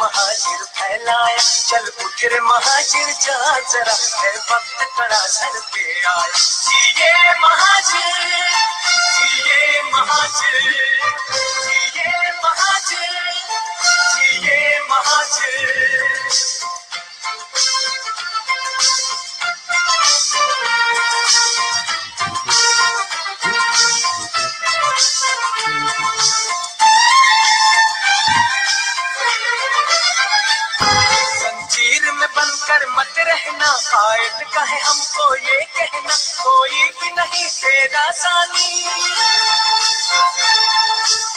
مہاجر پھیلایا، چل اٹھ رے مہاجر جا ذرا، ہے وقت کڑا سر پہ آیا، جیے مہاجر جیے مہاجر جیے مہاجر جیے مہاجر۔ زنجیر میں بن کر مت رہنا، قائد کا ہے ہم کو یہ کہنا، کوئی بھی نہیں تیرا ثانی،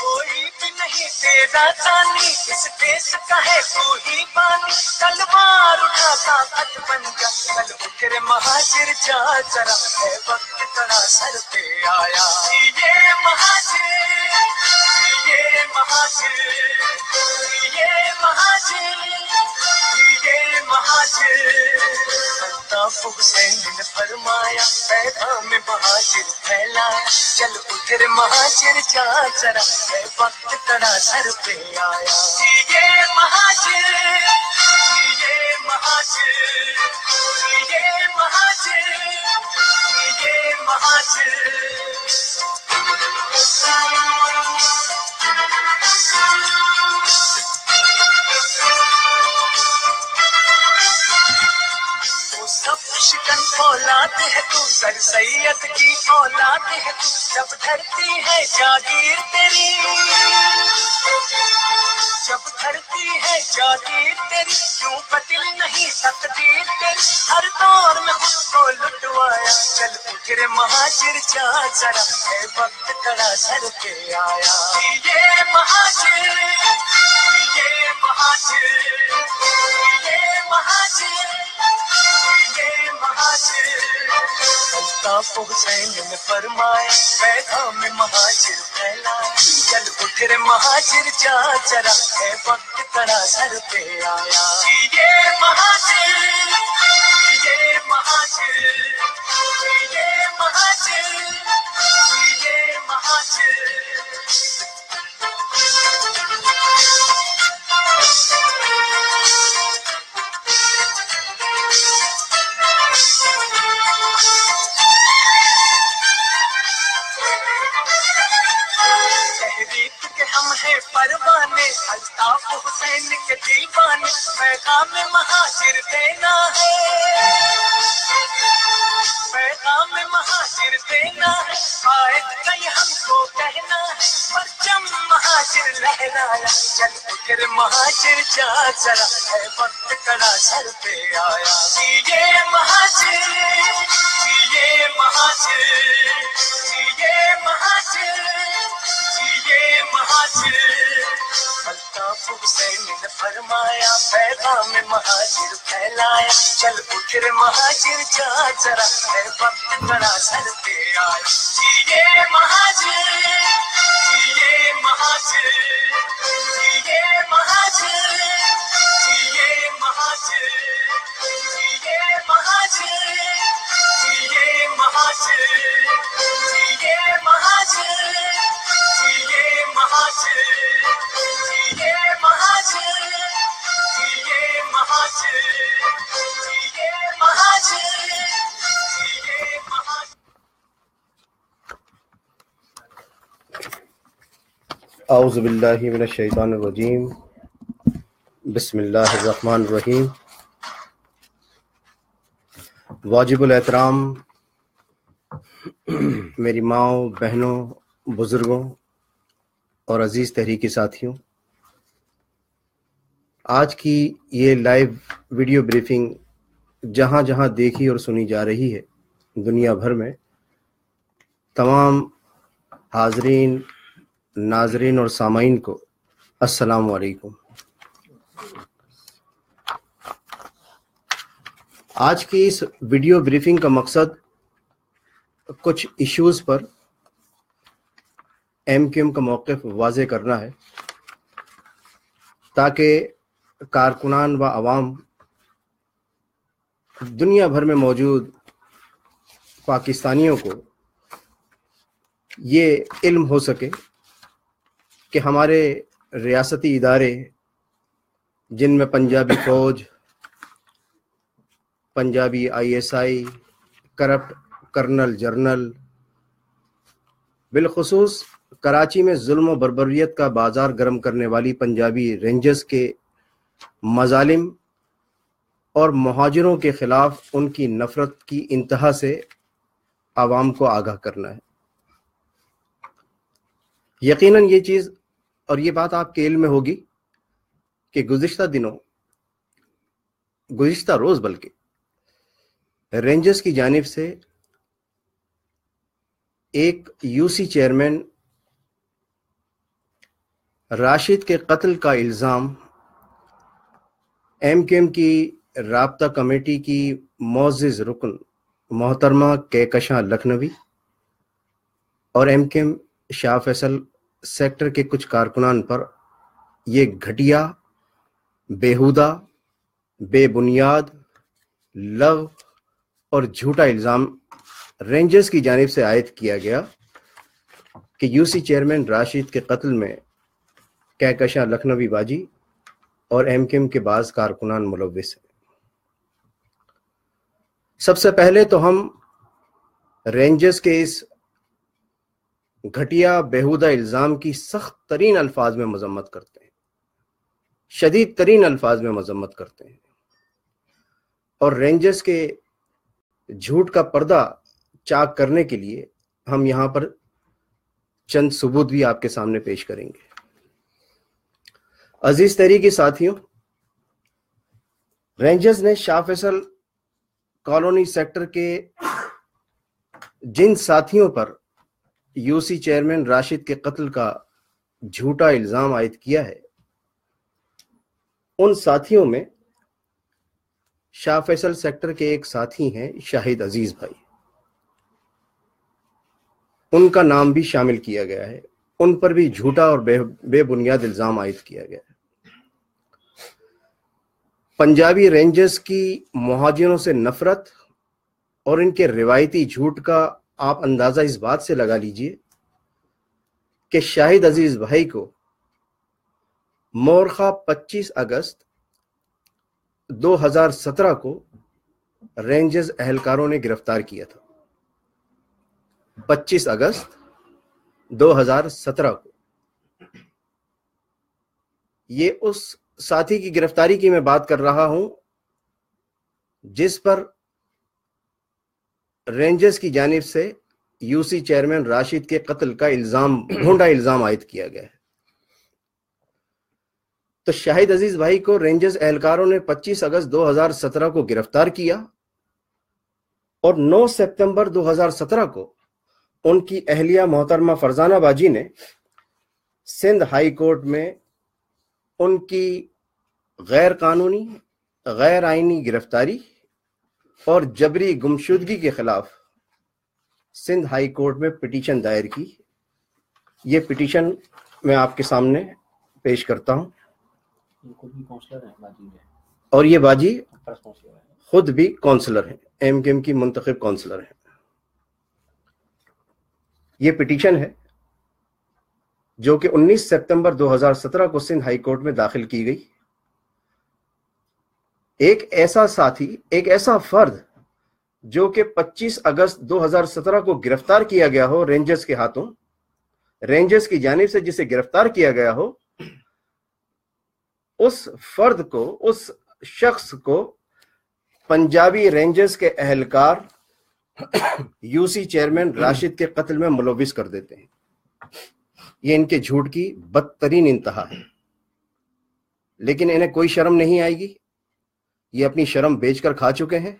کوئی بھی نہیں تیرا ثانی، اس دیش کا ہے تو ہی بانی، تلوار اٹھا طاقت بن جا، چل اٹھ رے مہاجر جا ذرا، ہے وقت کڑا سر پہ آیا، جیے مہاجر جیے مہاجر جیے مہاجر جیے مہاجر۔ الطاف حسین نے فرمایا، پیغام مہاجر پھیلایا، چل اٹھ رے مہاجر جا ذرا، ہے وقت کڑا سر پہ آیا، جیے مہاجر جیے مہاجر جیے مہاجر جیے مہاجر۔ تو سب شکن اولاد ہے تو، سر سید کی اولاد ہے تو، جب دھرتی ہے جاگیر تیری، جب دھرتی ہے جاگیر تیری، کیوں بدل نہیں تقدیر تیری، ہر دور میں خود کو لٹوایا، چل اٹھ رے مہاجر جا ذرا، ہے وقت کڑا سر پہ آیا، جیے مہاجر جیے مہاجر جیے مہاجر جیے مہاجر۔ الطاف حسین نے فرمایا، پیغام مہاجر پھیلایا، چل اٹھ رے مہاجر جا ذرا، ہے وقت کڑا سر پہ آیا، جیے مہاجر جیے مہاجر جیے مہاجر جیے مہاجر۔ تحریک کے ہم ہیں پروانے، الطاف حسین کے دیوانے، پیغام مہاجر دینا ہے، پیغام مہاجر دینا ہے، قائد کا یہ ہم کو کہنا ہے، پرچم مہاجر لہرایا، چل اٹھ رے مہاجر جا ذرا، ہے وقت کڑا سر پہ آیا، جیے مہاجر جیے مہاجر جیے مہاجر جیے مہاجر۔ الطاف حسین نے فرمایا، پیغام مہاجر پھیلایا، چل اٹھ رے مہاجر جا ذرا، ہے وقت کڑا سر پہ آیا، جیے مہاجر جیے مہاجر جیے مہاجر جیے مہاجر جیے مہاجر جیے مہاجر جیے مہاجر جیے مہاجر جیے مہاجر جیے مہاجر جیے مہاجر جیے مہاجر۔ اعوذ باللہ من الشیطان الرجیم، بسم اللہ الرحمن الرحیم۔ واجب الاحترام میری ماؤں، بہنوں، بزرگوں اور عزیز تحریکی ساتھیوں، آج کی یہ لائیو ویڈیو بریفنگ جہاں جہاں دیکھی اور سنی جا رہی ہے دنیا بھر میں، تمام حاضرین، ناظرین اور سامعین کو السلام علیکم۔ آج کی اس ویڈیو بریفنگ کا مقصد کچھ ایشوز پر ایم کیو ایم کا موقف واضح کرنا ہے، تاکہ کارکنان و عوام دنیا بھر میں موجود پاکستانیوں کو یہ علم ہو سکے کہ ہمارے ریاستی ادارے جن میں پنجابی فوج، Punjabi ISI، corrupt colonel general, بالخصوص کراچی میں ظلم و بربریت کا بازار گرم کرنے والی پنجابی رینجرز کے مظالم اور مہاجروں کے خلاف ان کی نفرت کی انتہا سے عوام کو آگاہ کرنا ہے۔ یقیناً یہ چیز اور یہ بات آپ کے علم میں ہوگی کہ گزشتہ روز بلکہ رینجرز کی جانب سے ایک UC چیئرمین راشد کے قتل کا الزام MQM کی رابطہ کمیٹی کی معزز رکن محترمہ کہکشاں لکھنوی اور MQM شاہ فیصل سیکٹر کے کچھ کارکنان پر یہ گھٹیا، بیہودہ، بے بنیاد، لغو اور جھوٹا الزام رینجرز کی جانب سے عائد کیا گیا کہ UC چیئرمین راشد کے قتل میں کہکشاں لکھنوی باجی اور MQM کے بعض کارکنان ملوث ہیں۔ سب سے پہلے تو ہم رینجرز کے اس گھٹیا بیہودہ الزام کی سخت ترین الفاظ میں مذمت کرتے ہیں، شدید ترین الفاظ میں مذمت کرتے ہیں، اور رینجرز کے جھوٹ کا پردہ چاک کرنے کے لیے ہم یہاں پر چند ثبوت بھی آپ کے سامنے پیش کریں گے۔ عزیز تحریکی ساتھیوں، رینجرز نے شاہ فیصل کالونی سیکٹر کے جن ساتھیوں پر UC چیئرمین راشد کے قتل کا جھوٹا الزام عائد کیا ہے، ان ساتھیوں میں شاہ فیصل سیکٹر کے ایک ساتھی ہیں شاہد عزیز بھائی، ان کا نام بھی شامل کیا گیا ہے، ان پر بھی جھوٹا اور بے بنیاد الزام عائد کیا گیا ہے۔ پنجابی رینجرز کی مہاجروں سے نفرت اور ان کے روایتی جھوٹ کا آپ اندازہ اس بات سے لگا لیجئے کہ شاہد عزیز بھائی کو مورخہ 25 اگست 2017 کو رینجرز اہلکاروں نے گرفتار کیا تھا۔ 25 اگست 2017 کو یہ اس ساتھی کی گرفتاری کی میں بات کر رہا ہوں جس پر رینجرز کی جانب سے UC چیئرمین راشد کے قتل کا بھونڈا الزام عائد کیا گیا ہے۔ تو شاہد عزیز بھائی کو رینجرز اہلکاروں نے 25 اگست 2017 کو گرفتار کیا اور 9 ستمبر 2017 کو ان کی اہلیہ محترمہ فرزانہ باجی نے سندھ ہائی کورٹ میں ان کی غیر قانونی، غیر آئینی گرفتاری اور جبری گمشدگی کے خلاف سندھ ہائی کورٹ میں پٹیشن دائر کی۔ یہ پٹیشن میں آپ کے سامنے پیش کرتا ہوں، اور یہ باجی خود بھی کونسلر ہیں، MQM کی منتخب کونسلر ہیں۔ یہ پٹیشن ہے جو کہ 19 ستمبر 2017 کو سندھ ہائی کورٹ میں داخل کی گئی۔ ایک ایسا ساتھی، ایک ایسا فرد جو کہ 25 اگست 2017 کو گرفتار کیا گیا ہو رینجرز کے ہاتھوں، رینجرز کی جانب سے جسے گرفتار کیا گیا ہو، اس فرد کو، اس شخص کو پنجابی رینجرز کے اہلکار UC چیئرمین راشد کے قتل میں ملوث کر دیتے ہیں۔ یہ ان کے جھوٹ کی بدترین انتہا ہے، لیکن انہیں کوئی شرم نہیں آئے گی، یہ اپنی شرم بیچ کر کھا چکے ہیں۔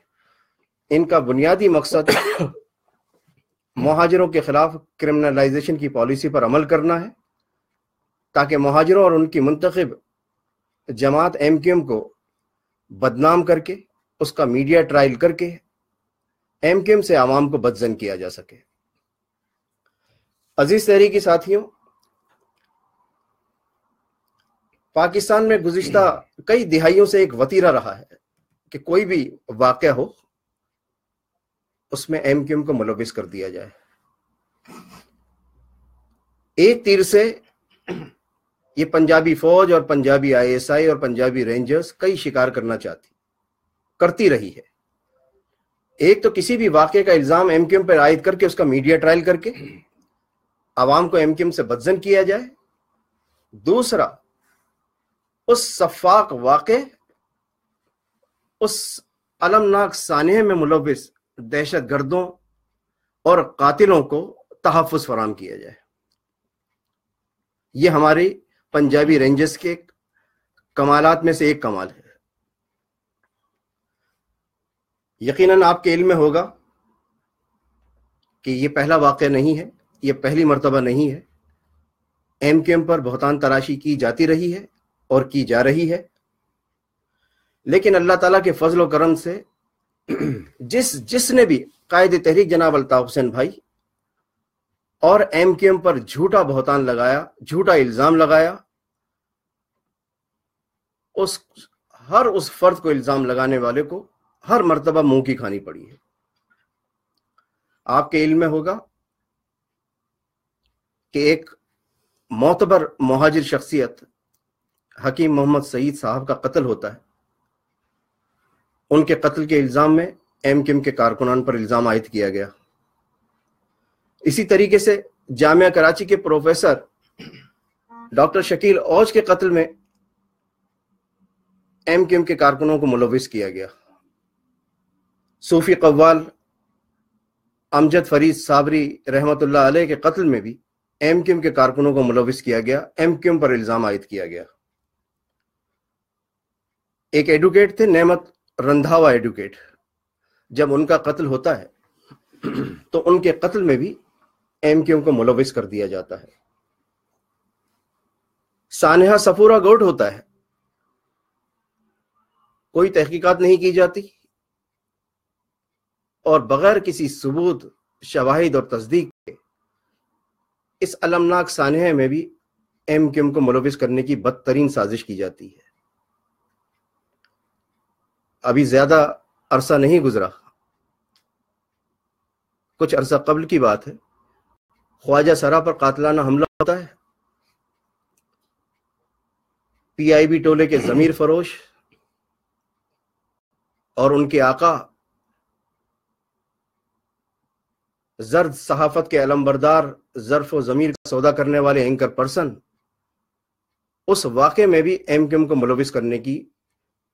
ان کا بنیادی مقصد مہاجروں کے خلاف کرمنلائزیشن کی پالیسی پر عمل کرنا ہے تاکہ مہاجروں اور ان کی منتخب جماعت MQM کو بدنام کر کے، اس کا میڈیا ٹرائل کر کے MQM سے عوام کو بدظن کیا جا سکے۔ عزیز تحریکی ساتھیوں، پاکستان میں گزشتہ کئی دہائیوں سے ایک وتیرہ رہا ہے کہ کوئی بھی واقعہ ہو اس میں MQM کو ملوث کر دیا جائے۔ ایک تیر سے یہ پنجابی فوج اور پنجابی ISI اور پنجابی رینجرز کئی شکار کرتی رہی ہے۔ ایک تو کسی بھی واقعے کا الزام MQM پر عائد کر کے اس کا میڈیا ٹرائل کر کے عوام کو MQM سے بدظن کیا جائے، دوسرا اس سفاک واقعے، اس المناک سانحے میں ملوث دہشت گردوں اور قاتلوں کو تحفظ فراہم کیا جائے۔ یہ ہماری پنجابی رینجرز کے کمالات میں سے ایک کمال ہے۔ یقیناً آپ کے علم میں ہوگا کہ یہ پہلا واقعہ نہیں ہے، یہ پہلی مرتبہ نہیں ہے۔ MQM پر بہتان تراشی کی جاتی رہی ہے اور کی جا رہی ہے، لیکن اللہ تعالیٰ کے فضل و کرم سے جس نے بھی قائد تحریک جناب الطاف حسین بھائی اور MQM پر جھوٹا بہتان لگایا، جھوٹا الزام لگایا، ہر اس فرد کو الزام لگانے والے کو ہر مرتبہ منہ کی کھانی پڑی ہے۔ آپ کے علم میں ہوگا کہ ایک معتبر مہاجر شخصیت حکیم محمد سعید صاحب کا قتل ہوتا ہے۔ ان کے قتل کے الزام میں MQM کے کارکنان پر الزام عائد کیا گیا۔ اسی طریقے سے جامعہ کراچی کے پروفیسر ڈاکٹر شکیل اوج کے قتل میں MQM کے کارکنوں کو ملوث کیا گیا۔ صوفی قوال امجد فرید صابری رحمت اللہ علیہ کے قتل میں بھی MQM کے کارکنوں کو ملوث کیا گیا، MQM پر الزام عائد کیا گیا۔ ایک ایڈوکیٹ تھے نعمت رندھاوا ایڈوکیٹ، جب ان کا قتل ہوتا ہے تو ان کے قتل میں بھی MQM کو ملوث کر دیا جاتا ہے۔ سانحہ صفورہ گوٹ ہوتا ہے، کوئی تحقیقات نہیں کی جاتی اور بغیر کسی ثبوت، شواہد اور تصدیق کے اس المناک سانحے میں بھی MQM کو ملوث کرنے کی بدترین سازش کی جاتی ہے۔ ابھی زیادہ عرصہ نہیں گزرا، کچھ عرصہ قبل کی بات ہے، خواجہ سرا پر قاتلانہ حملہ ہوتا ہے۔ PIB ٹولے کے ضمیر فروش اور ان کے آقا زرد صحافت کے علمبردار، ظرف و ضمیر کا سودا کرنے والے اینکر پرسن اس واقعے میں بھی MQM کو ملوث کرنے کی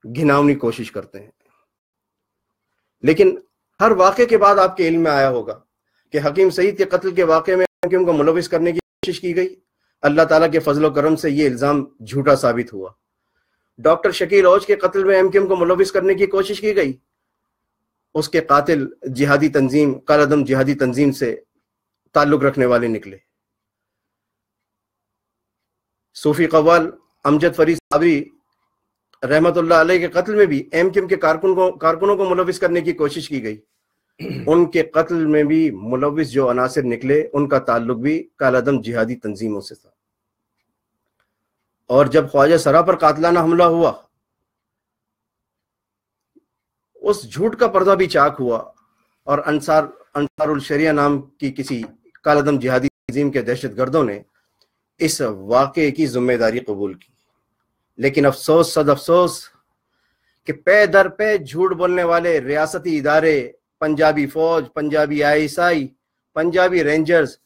گھناؤنی کوشش کرتے ہیں۔ لیکن ہر واقعے کے بعد آپ کے علم میں آیا ہوگا کہ حکیم سعید کے قتل کے واقعے میں MQM کو ملوث کرنے کی کوشش کی گئی، اللہ تعالیٰ کے فضل و کرم سے یہ الزام جھوٹا ثابت ہوا۔ ڈاکٹر شکیل اوج کے قتل میں MQM کو ملوث کرنے کی کوشش کی گئی، اس کے قاتل جہادی تنظیم، کالعدم جہادی تنظیم سے تعلق رکھنے والے نکلے۔ صوفی قوال امجد فرید صابری رحمت اللہ علیہ کے قتل میں بھی MQM کے کارکنوں کو ملوث کرنے کی کوشش کی گئی۔ ان کے قتل میں بھی ملوث جو عناصر نکلے ان کا تعلق بھی کالعدم جہادی تنظیموں سے تھا۔ اور جب خواجہ سرا پر قاتلانہ حملہ ہوا، اس جھوٹ کا پردہ بھی چاک ہوا اور انصار الشریعہ نام کی کسی کالعدم جہادی تنظیم کے دہشت گردوں نے اس واقعے کی ذمہ داری قبول کی۔ لیکن افسوس صد افسوس کہ پے در پے جھوٹ بولنے والے ریاستی ادارے، پنجابی فوج، پنجابی ISI، پنجابی رینجرز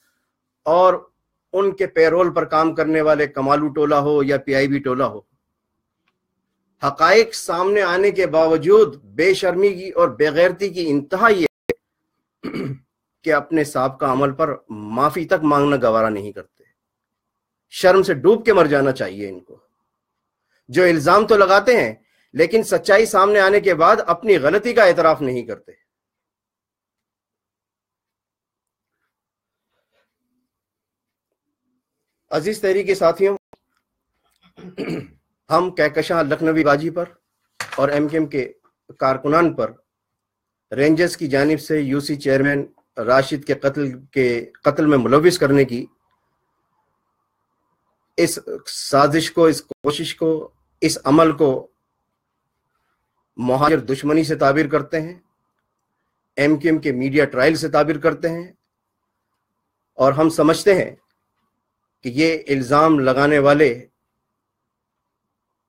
اور ان کے پیرول پر کام کرنے والے کمالو ٹولہ ہو یا PIB ٹولہ ہو، حقائق سامنے آنے کے باوجود بے شرمی کی اور بے غیرتی کی انتہا یہ ہے کہ اپنے سابقہ عمل پر معافی تک مانگنا گوارا نہیں کرتے۔ شرم سے ڈوب کے مر جانا چاہیے ان کو، جو الزام تو لگاتے ہیں لیکن سچائی سامنے آنے کے بعد اپنی غلطی کا اعتراف نہیں کرتے۔ عزیز تحریک ساتھیوں، ہم کہکشاں لکھنوی باجی پر اور MQM کے کارکنان پر رینجرز کی جانب سے UC چیئرمین راشد کے قتل میں ملوث کرنے کی اس سازش کو، اس کوشش کو، اس عمل کو مہاجر دشمنی سے تعبیر کرتے ہیں، MQM کے میڈیا ٹرائل سے تعبیر کرتے ہیں، اور ہم سمجھتے ہیں کہ یہ الزام لگانے والے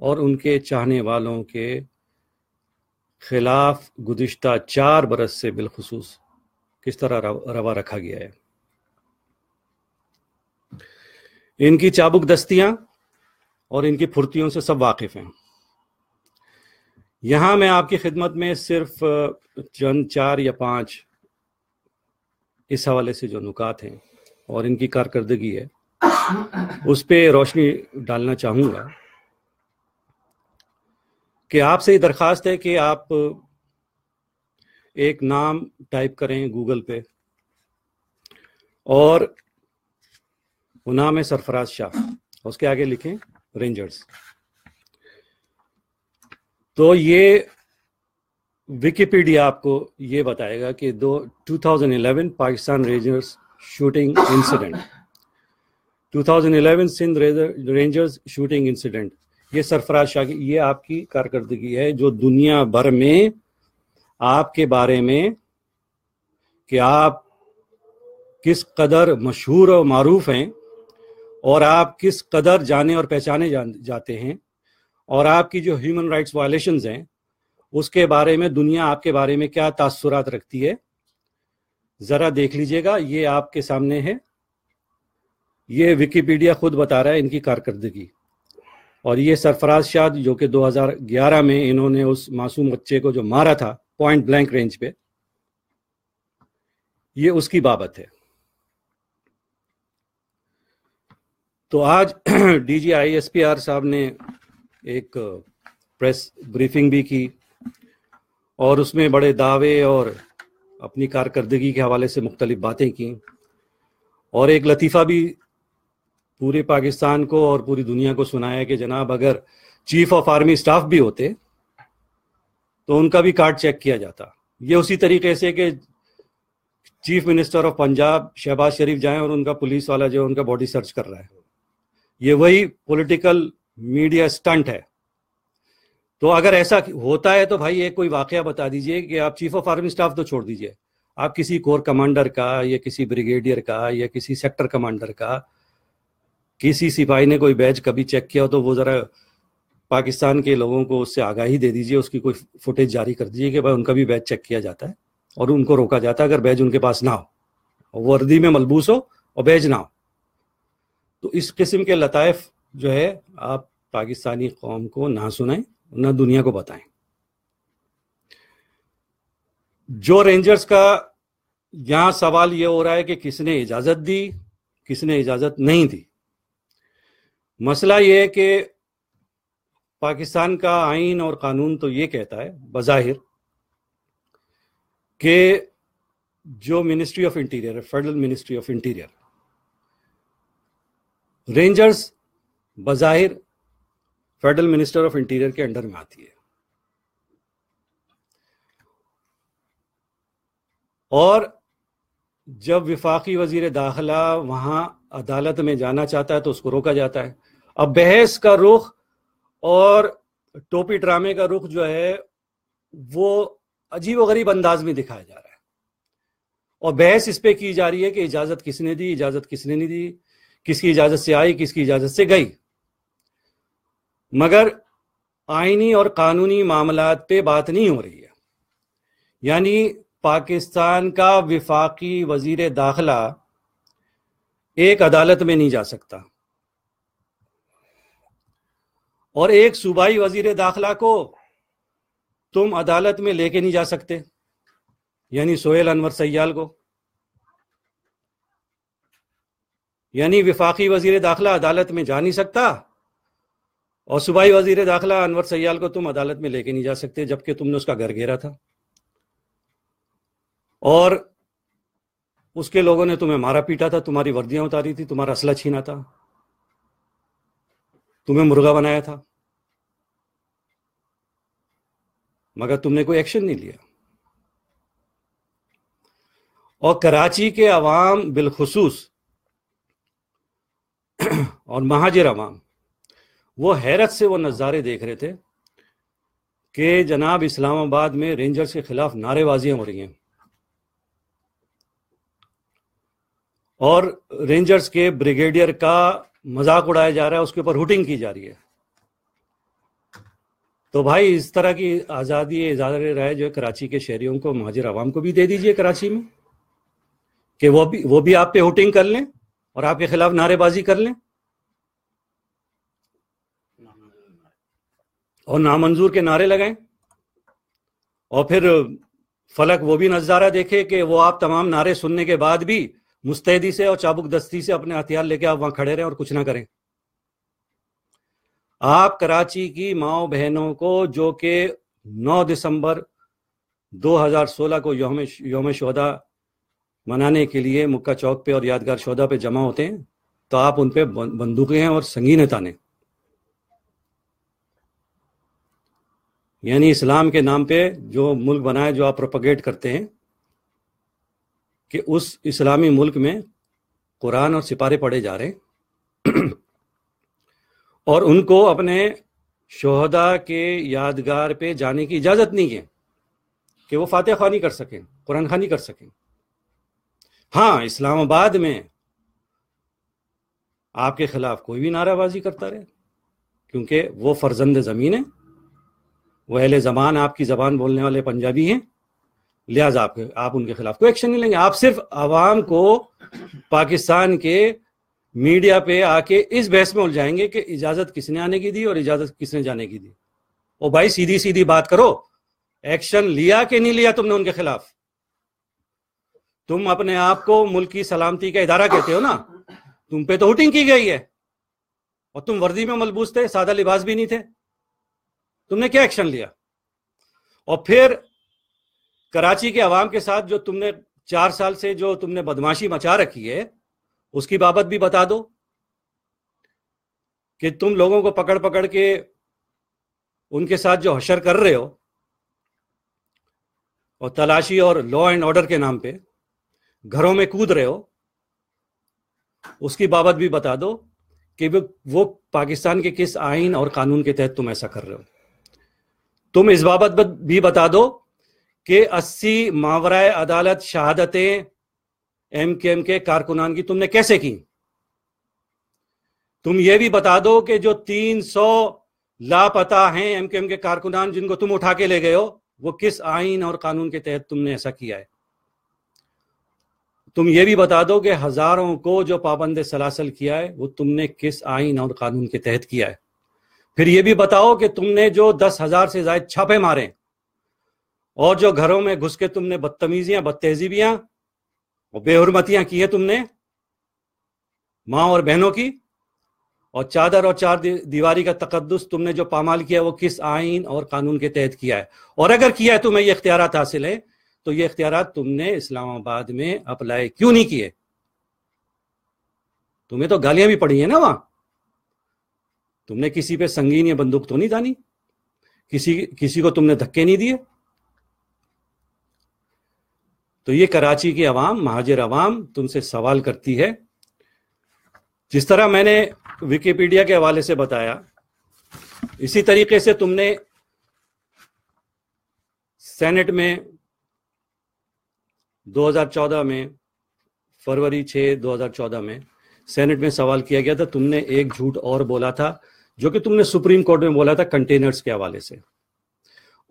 اور ان کے چاہنے والوں کے خلاف گزشتہ 4 برس سے بالخصوص کس طرح روا رکھا گیا ہے. ان کی چابک دستیاں اور ان کی پھرتیوں سے سب واقف ہیں. یہاں میں آپ کی خدمت میں صرف چند 4 یا 5 اس حوالے سے جو نکات ہیں اور ان کی کارکردگی ہے اس پہ روشنی ڈالنا چاہوں گا کہ آپ سے یہ درخواست ہے کہ آپ ایک نام ٹائپ کریں گوگل پہ اور وہ نام ہے سرفراز شاہ، اس کے آگے لکھیں رینجرز. تو یہ ویکیپیڈیا آپ کو یہ بتائے گا کہ 2011 Pakistan rangers shooting incident, 2011 Sindh rangers shooting incident, یہ سرفراز شاہ کی یہ آپ کی کارکردگی ہے جو دنیا بھر میں آپ کے بارے میں کہ آپ کس قدر مشہور و معروف ہیں اور آپ کس قدر جانے اور پہچانے جاتے ہیں اور آپ کی جو ہیومن رائٹس وائلیشنز ہیں اس کے بارے میں دنیا آپ کے بارے میں کیا تاثرات رکھتی ہے، ذرا دیکھ لیجئے گا. یہ آپ کے سامنے ہے، یہ ویکیپیڈیا خود بتا رہا ہے ان کی کارکردگی. اور یہ سرفراز شاہ جو کہ 2011 میں انہوں نے اس معصوم بچے کو جو مارا تھا پوائنٹ بلینک رینج پہ، یہ اس کی بابت ہے. تو آج D G I S P R صاحب نے ایک پریس بریفنگ بھی کی اور اس میں بڑے دعوے اور اپنی کارکردگی کے حوالے سے مختلف باتیں کی اور ایک لطیفہ بھی پورے پاکستان کو اور پوری دنیا کو سنایا کہ جناب اگر چیف آف آرمی سٹاف بھی ہوتے تو ان کا بھی کارڈ چیک کیا جاتا. یہ اسی طریقے سے کہ chief minister of Punjab Shahbaz Sharif جائیں اور ان کا پولیس والا جو ان کا باڈی سرچ کر رہا ہے، یہ وہی پولیٹیکل میڈیا سٹنٹ ہے. تو اگر ایسا ہوتا ہے تو بھائی ایک کوئی واقعہ بتا دیجئے کہ آپ چیف آف آرمی سٹاف تو چھوڑ دیجئے، آپ کسی کور کمانڈر کا یا کسی بریگیڈیئر کا یا کسی سیکٹر کمانڈر کا کسی سپاہی نے کوئی بیج کبھی چیک کیا ہو تو وہ ذرا پاکستان کے لوگوں کو اس سے آگاہی دے دیجئے، اس کی کوئی فوٹیج جاری کر دیجئے کہ بھائی ان کا بھی بیج چیک کیا جاتا ہے اور ان کو روکا جاتا ہے اگر بیج ان کے پاس نہ ہو، وردی میں ملبوس ہو اور بیج نہ ہو. تو اس قسم کے لطائف جو ہے آپ پاکستانی قوم کو نہ سنائیں نہ دنیا کو بتائیں. جو رینجرز کا یہاں سوال یہ ہو رہا ہے کہ کس نے اجازت دی، کس نے اجازت نہیں دی. مسئلہ یہ ہے کہ پاکستان کا آئین اور قانون تو یہ کہتا ہے بظاہر کہ جو ministry of interior, federal ministry of interior, rangers بظاہر فیڈرل منسٹر آف انٹیریئر کے انڈر میں آتی ہے. اور جب وفاقی وزیر داخلہ وہاں عدالت میں جانا چاہتا ہے تو اس کو روکا جاتا ہے. اب بحث کا رخ اور ٹوپی ڈرامے کا رخ جو ہے وہ عجیب و غریب انداز میں دکھایا جا رہا ہے اور بحث اس پہ کی جا رہی ہے کہ اجازت کس نے دی، اجازت کس نے نہیں دی، کس کی اجازت سے آئی، کس کی اجازت سے گئی. مگر آئینی اور قانونی معاملات پہ بات نہیں ہو رہی ہے. یعنی پاکستان کا وفاقی وزیر داخلہ ایک عدالت میں نہیں جا سکتا اور ایک صوبائی وزیر داخلہ کو تم عدالت میں لے کے نہیں جا سکتے، یعنی سہیل انور سیال کو. یعنی وفاقی وزیر داخلہ عدالت میں جا نہیں سکتا اور صوبائی وزیر داخلہ انور سیال کو تم عدالت میں لے کے نہیں جا سکتے جبکہ تم نے اس کا گھر گھیرا تھا اور اس کے لوگوں نے تمہیں مارا پیٹا تھا، تمہاری وردیاں اتاری تھی، تمہارا اسلحہ چھینا تھا، تمہیں مرغا بنایا تھا، مگر تم نے کوئی ایکشن نہیں لیا. اور کراچی کے عوام بالخصوص اور مہاجر عوام وہ حیرت سے وہ نظارے دیکھ رہے تھے کہ جناب اسلام آباد میں رینجرز کے خلاف نعرے بازیاں ہو رہی ہیں اور رینجرز کے بریگیڈیئر کا مذاق اڑایا جا رہا ہے، اس کے اوپر ہوٹنگ کی جا رہی ہے. تو بھائی اس طرح کی آزادی اظہار رائے جو ہے کراچی کے شہریوں کو، مہاجر عوام کو بھی دے دیجئے کراچی میں، کہ وہ بھی آپ پہ ہوٹنگ کر لیں اور آپ کے خلاف نعرے بازی کر لیں اور نامنظور کے نعرے لگائیں، اور پھر فلک وہ بھی نظارہ دیکھے کہ وہ آپ تمام نعرے سننے کے بعد بھی مستعدی سے اور چابک دستی سے اپنے ہتھیار لے کے آپ وہاں کھڑے رہیں اور کچھ نہ کریں۔ آپ کراچی کی ماؤں بہنوں کو جو کہ 9 دسمبر 2016 کو یوم شہداء منانے کے لیے مکہ چوک پہ اور یادگار شہداء پہ جمع ہوتے ہیں، تو آپ ان پہ بندوقیں اور سنگین تانے، یعنی اسلام کے نام پہ جو ملک بنائے، جو آپ پروپیگیٹ کرتے ہیں کہ اس اسلامی ملک میں قرآن اور سپارے پڑھے جا رہے ہیں اور ان کو اپنے شہداء کے یادگار پہ جانے کی اجازت نہیں ہے کہ وہ فاتح خوانی کر سکیں، قرآن خوانی کر سکیں۔ ہاں، اسلام آباد میں آپ کے خلاف کوئی بھی نعرہ بازی کرتا رہے، کیونکہ وہ فرزند زمین ہے، وہ اہل زبان، آپ کی زبان بولنے والے پنجابی ہیں، لہٰذا آپ ان کے خلاف کوئی ایکشن نہیں لیں گے۔ آپ صرف عوام کو پاکستان کے میڈیا پہ آ کے اس بحث میں الجھائیں گے کہ اجازت کس نے آنے کی دی اور اجازت کس نے جانے کی دی۔ او بھائی، سیدھی سیدھی بات کرو، ایکشن لیا کہ نہیں لیا تم نے ان کے خلاف؟ تم اپنے آپ کو ملک کی سلامتی کا ادارہ کہتے ہو نا، تم پہ تو ہوٹنگ کی گئی ہے اور تم وردی میں ملبوس تھے، سادہ لباس بھی نہیں تھے، تم نے کیا ایکشن لیا؟ اور پھر کراچی کے عوام کے ساتھ جو تم نے 4 سال سے جو تم نے بدماشی مچا رکھی ہے، اس کی بابت بھی بتا دو کہ تم لوگوں کو پکڑ پکڑ کے ان کے ساتھ جو حشر کر رہے ہو اور تلاشی اور لا اینڈ آرڈر کے نام پہ گھروں میں کود رہے ہو، اس کی بابت بھی بتا دو کہ وہ پاکستان کے کس آئین اور قانون کے تحت تم ایسا کر رہے ہو۔ تم اس بابت بھی بتا دو کہ 80 ماورائے عدالت شہادتیں ایم کیو ایم کے کارکنان کی تم نے کیسے کی۔ تم یہ بھی بتا دو کہ جو 300 لاپتہ ہیں ایم کیو ایم کے کارکنان جن کو تم اٹھا کے لے گئے ہو، وہ کس آئین اور قانون کے تحت تم نے ایسا کیا ہے۔ تم یہ بھی بتا دو کہ ہزاروں کو جو پابند سلاسل کیا ہے، وہ تم نے کس آئین اور قانون کے تحت کیا ہے۔ پھر یہ بھی بتاؤ کہ تم نے جو 10,000 سے زائد چھاپے مارے اور جو گھروں میں گھس کے تم نے بدتمیزیاں، بدتہذیبیاں اور بے حرمتیاں کی ہیں تم نے ماں اور بہنوں کی، اور چادر اور چار دیواری کا تقدس تم نے جو پامال کیا وہ کس آئین اور قانون کے تحت کیا ہے، اور اگر کیا ہے تمہیں یہ اختیارات حاصل ہیں تو یہ اختیارات تم نے اسلام آباد میں اپلائی کیوں نہیں کیے؟ تمہیں تو گالیاں بھی پڑی ہیں نا وہاں، تم نے کسی پہ سنگین یا بندوق تو نہیں تانی، کسی کو تم نے دھکے نہیں دیے۔ تو یہ کراچی کی عوام، مہاجر عوام تم سے سوال کرتی ہے، جس طرح میں نے ویکیپیڈیا کے حوالے سے بتایا، اسی طریقے سے تم نے سینٹ میں 2014 میں فروری 6 2014 میں سینٹ میں سوال کیا گیا تھا، تم نے ایک جھوٹ اور بولا تھا جو کہ تم نے سپریم کورٹ میں بولا تھا کنٹینرز کے حوالے سے،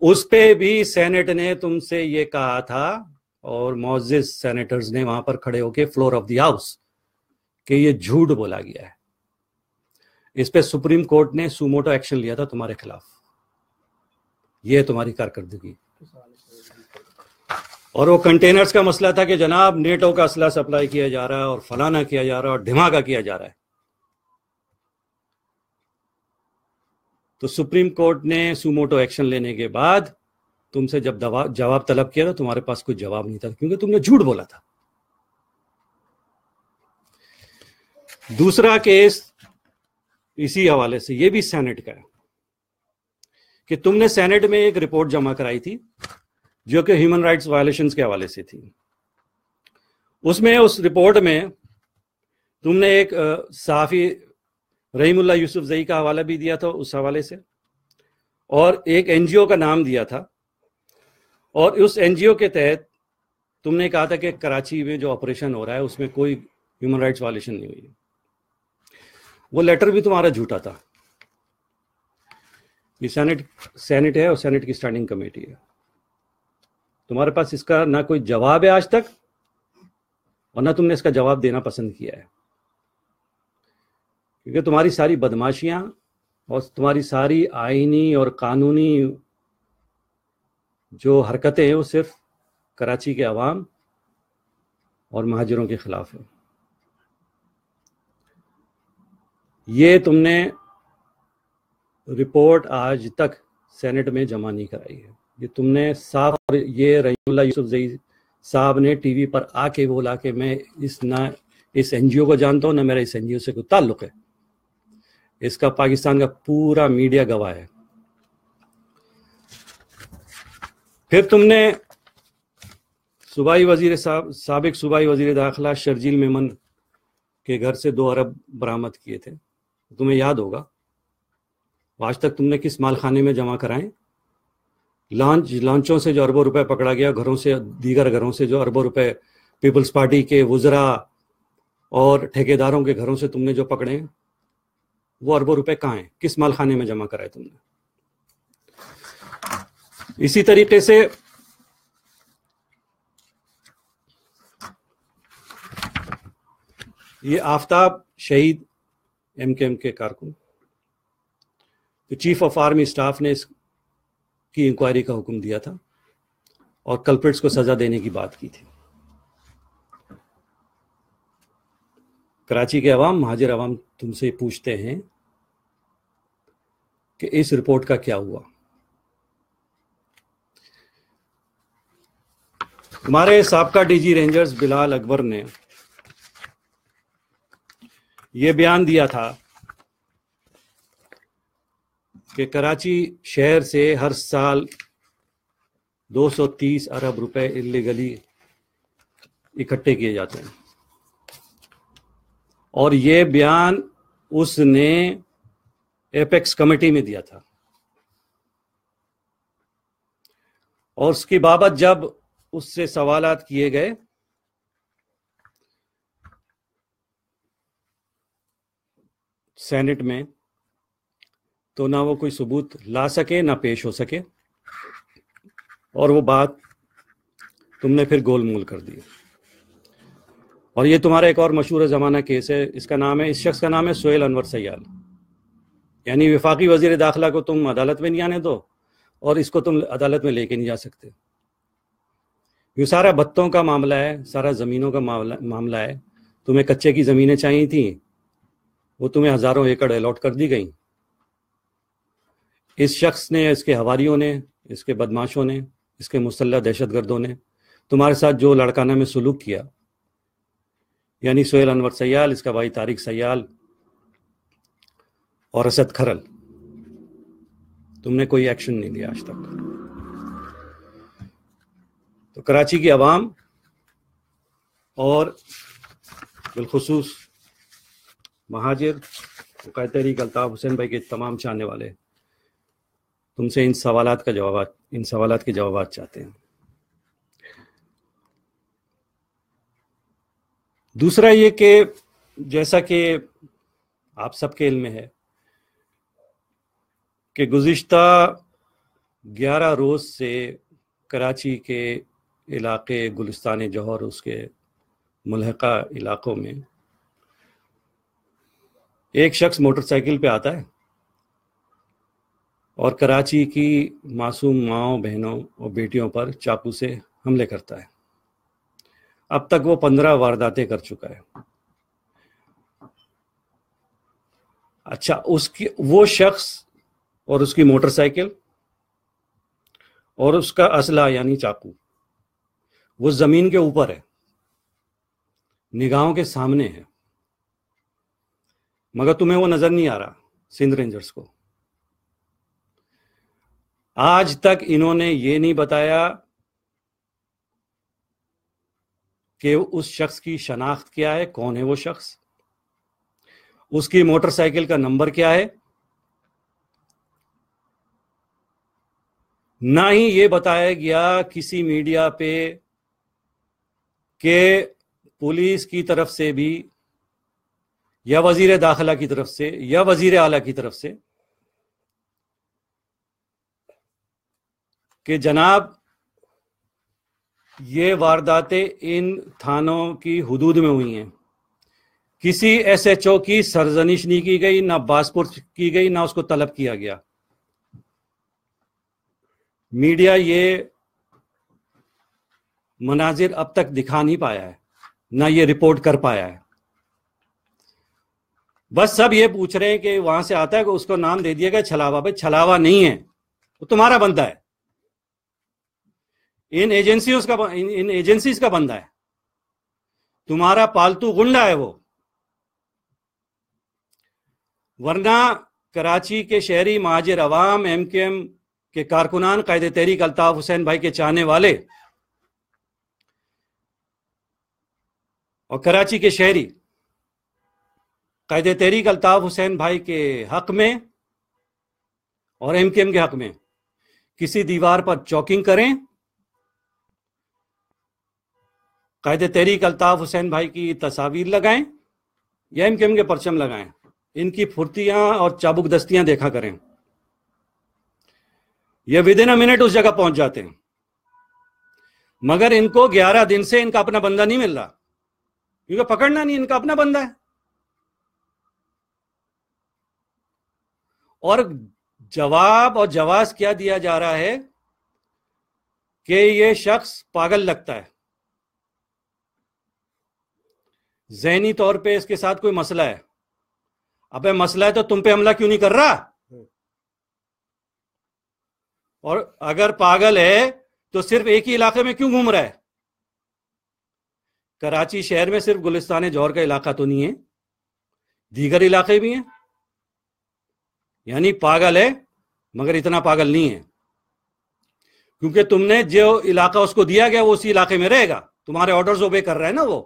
اس پہ بھی سینٹ نے تم سے یہ کہا تھا اور معزز سینیٹرز نے وہاں پر کھڑے ہو کے فلور آف دی ہاؤس کہ یہ جھوٹ بولا گیا ہے۔ اس پہ سپریم کورٹ نے سوموٹو ایکشن لیا تھا تمہارے خلاف۔ یہ تمہاری کارکردگی، اور وہ کنٹینرز کا مسئلہ تھا کہ جناب نیٹو کا اسلحہ سپلائی کیا جا رہا ہے اور فلانا کیا جا رہا ہے اور دھماکہ کیا جا رہا ہے۔ تو سپریم کورٹ نے سوموٹو ایکشن لینے کے بعد تم سے جب جواب طلب کیا تو تمہارے پاس کوئی جواب نہیں تھا، کیونکہ تم نے جھوٹ بولا تھا۔ دوسرا کیس اسی حوالے سے، یہ بھی سینٹ کا ہے، کہ تم نے سینٹ میں ایک رپورٹ جمع کرائی تھی جو کہ ہیومن رائٹس وائلیشنز کے حوالے سے تھی۔ اس رپورٹ میں تم نے ایک صحافی رحیم اللہ یوسف زئی کا حوالہ بھی دیا تھا اس حوالے سے، اور ایک این جی او کا نام دیا تھا، اور اس این جی او کے تحت تم نے کہا تھا کہ کراچی میں جو آپریشن ہو رہا ہے اس میں کوئی ہیومن رائٹس وائلیشن نہیں ہوئی۔ وہ لیٹر بھی تمہارا جھوٹا تھا۔ یہ سینٹ ہے اور سینٹ کی اسٹینڈنگ کمیٹی ہے. تمہارے پاس اس کا نہ کوئی جواب ہے آج تک اور نہ تم نے اس کا جواب دینا پسند کیا ہے، کیونکہ تمہاری ساری بدماشیاں اور تمہاری ساری آئینی اور قانونی جو حرکتیں ہیں وہ صرف کراچی کے عوام اور مہاجروں کے خلاف ہے. یہ تم نے رپورٹ آج تک سینٹ میں جمع نہیں کرائی ہے. یہ تم نے صاف، اور یہ رحیم اللہ یوسف زئی صاحب نے ٹی وی پر آ کے بولا کہ میں نہ اس این جی او کو جانتا ہوں نہ میرا اس این جی او سے کوئی تعلق ہے. اس کا پاکستان کا پورا میڈیا گواہ ہے. پھر تم نے صوبائی وزیر سابق صوبائی وزیر داخلہ شرجیل میمن کے گھر سے 2 ارب برآمد کیے تھے. تمہیں یاد ہوگا آج تک تم نے کس مال خانے میں جمع کرائیں؟ لانچوں سے جو اربوں روپے پکڑا گیا، گھروں سے، دیگر گھروں سے جو اربوں روپے پیپلز پارٹی کے وزراء اور ٹھیکیداروں کے گھروں سے تم نے جو پکڑے، وہ اربوں روپے کہاں ہیں؟ کس مال خانے میں جمع کرائے تم نے؟ اسی طریقے سے یہ آفتاب شہید ایم کے کارکن، تو چیف آف آرمی اسٹاف نے اس کی انکوائری کا حکم دیا تھا اور کلپریٹس کو سزا دینے کی بات کی تھی. کراچی کے عوام، مہاجر عوام تم سے پوچھتے ہیں کہ اس رپورٹ کا کیا ہوا؟ ہمارے سابقہ ڈی جی رینجرز بلال اکبر نے یہ بیان دیا تھا کہ کراچی شہر سے ہر سال 230 ارب روپے اللیگلی اکٹھے کیے جاتے ہیں، اور یہ بیان اس نے ایپیکس کمیٹی میں دیا تھا. اور اس کی بابت جب اس سے سوالات کیے گئے سینٹ میں، تو نہ وہ کوئی ثبوت لا سکے نہ پیش ہو سکے، اور وہ بات تم نے پھر گول مول کر دی. اور یہ تمہارا ایک اور مشہور زمانہ کیس ہے. اس شخص کا نام ہے سہیل انور سیال. یعنی وفاقی وزیر داخلہ کو تم عدالت میں نہیں آنے دو اور اس کو تم عدالت میں لے کے نہیں جا سکتے. یہ سارا بتوں کا معاملہ ہے، سارا زمینوں کا معاملہ ہے. تمہیں کچے کی زمینیں چاہیے تھیں، وہ تمہیں ہزاروں ایکڑ الاٹ کر دی گئیں. اس شخص نے، اس کے حواریوں نے، اس کے بدماشوں نے، اس کے مسلح دہشت گردوں نے تمہارے ساتھ جو لڑکانہ میں سلوک کیا، یعنی سہیل انور سیال، اس کا بھائی طارق سیال اور اسد کھرل، تم نے کوئی ایکشن نہیں لیا آج تک. تو کراچی کی عوام اور بالخصوص مہاجر قائد تحریک الطاف حسین بھائی کے تمام چاہنے والے تم سے ان سوالات کے جوابات چاہتے ہیں. دوسرا یہ کہ جیسا کہ آپ سب کے علم میں ہے کہ گزشتہ 11 روز سے کراچی کے علاقے گلستان جوہر، اس کے ملحقہ علاقوں میں ایک شخص موٹر سائیکل پہ آتا ہے اور کراچی کی معصوم ماؤں، بہنوں اور بیٹیوں پر چاقو سے حملے کرتا ہے. اب تک وہ 15 وارداتیں کر چکا ہے. اچھا، وہ شخص اور اس کی موٹر سائیکل اور اس کا اسلحہ یعنی چاقو وہ زمین کے اوپر ہے، نگاہوں کے سامنے ہے، مگر تمہیں وہ نظر نہیں آ رہا. سندھ رینجرز کو آج تک انہوں نے یہ نہیں بتایا کہ اس شخص کی شناخت کیا ہے، کون ہے وہ شخص، اس کی موٹر سائیکل کا نمبر کیا ہے. نہ ہی یہ بتایا گیا کسی میڈیا پہ کہ پولیس کی طرف سے بھی یا وزیر داخلہ کی طرف سے یا وزیر اعلیٰ کی طرف سے کہ جناب یہ وارداتیں ان تھانوں کی حدود میں ہوئی ہیں، کسی ایس ایچ او کی سرزنش نہیں کی گئی، نہ پاسپورٹ کی گئی، نہ اس کو طلب کیا گیا. میڈیا یہ مناظر اب تک دکھا نہیں پایا ہے، نہ یہ رپورٹ کر پایا ہے. بس سب یہ پوچھ رہے ہیں کہ وہاں سے آتا ہے کہ اس کو نام دے دیا گیا چھلاوا. بھائی چھلاوا نہیں ہے، وہ تمہارا بندہ ہے، ان ایجنسیز کا بندہ ہے، تمہارا پالتو گنڈا ہے وہ. ورنہ کراچی کے شہری مہاجر عوام، ایم کیو ایم کے کارکنان، قائد تحریک الطاف حسین بھائی کے چاہنے والے اور کراچی کے شہری قائد تحریک الطاف حسین بھائی کے حق میں اور ایم کیو ایم کے حق میں کسی دیوار پر چوکنگ کریں، قائد تحریک الطاف حسین بھائی کی تصاویر لگائیں یا ایم کیو ایم کے پرچم لگائیں، ان کی پھرتیاں اور چابک دستیاں دیکھا کریں. یہ ود ان اے منٹ اس جگہ پہنچ جاتے ہیں. مگر ان کو 11 دن سے ان کا اپنا بندہ نہیں مل رہا، کیونکہ پکڑنا نہیں، ان کا اپنا بندہ ہے. اور جواب اور جواز کیا دیا جا رہا ہے کہ یہ شخص پاگل لگتا ہے، ذہنی طور پہ اس کے ساتھ کوئی مسئلہ ہے. ابے مسئلہ ہے تو تم پہ حملہ کیوں نہیں کر رہا؟ اور اگر پاگل ہے تو صرف ایک ہی علاقے میں کیوں گھوم رہا ہے؟ کراچی شہر میں صرف گلستان جوہر کا علاقہ تو نہیں ہے، دیگر علاقے بھی ہیں. یعنی پاگل ہے مگر اتنا پاگل نہیں ہے، کیونکہ تم نے جو علاقہ اس کو دیا گیا وہ اسی علاقے میں رہے گا، تمہارے آرڈرز اوبے کر رہا ہے نا وہ.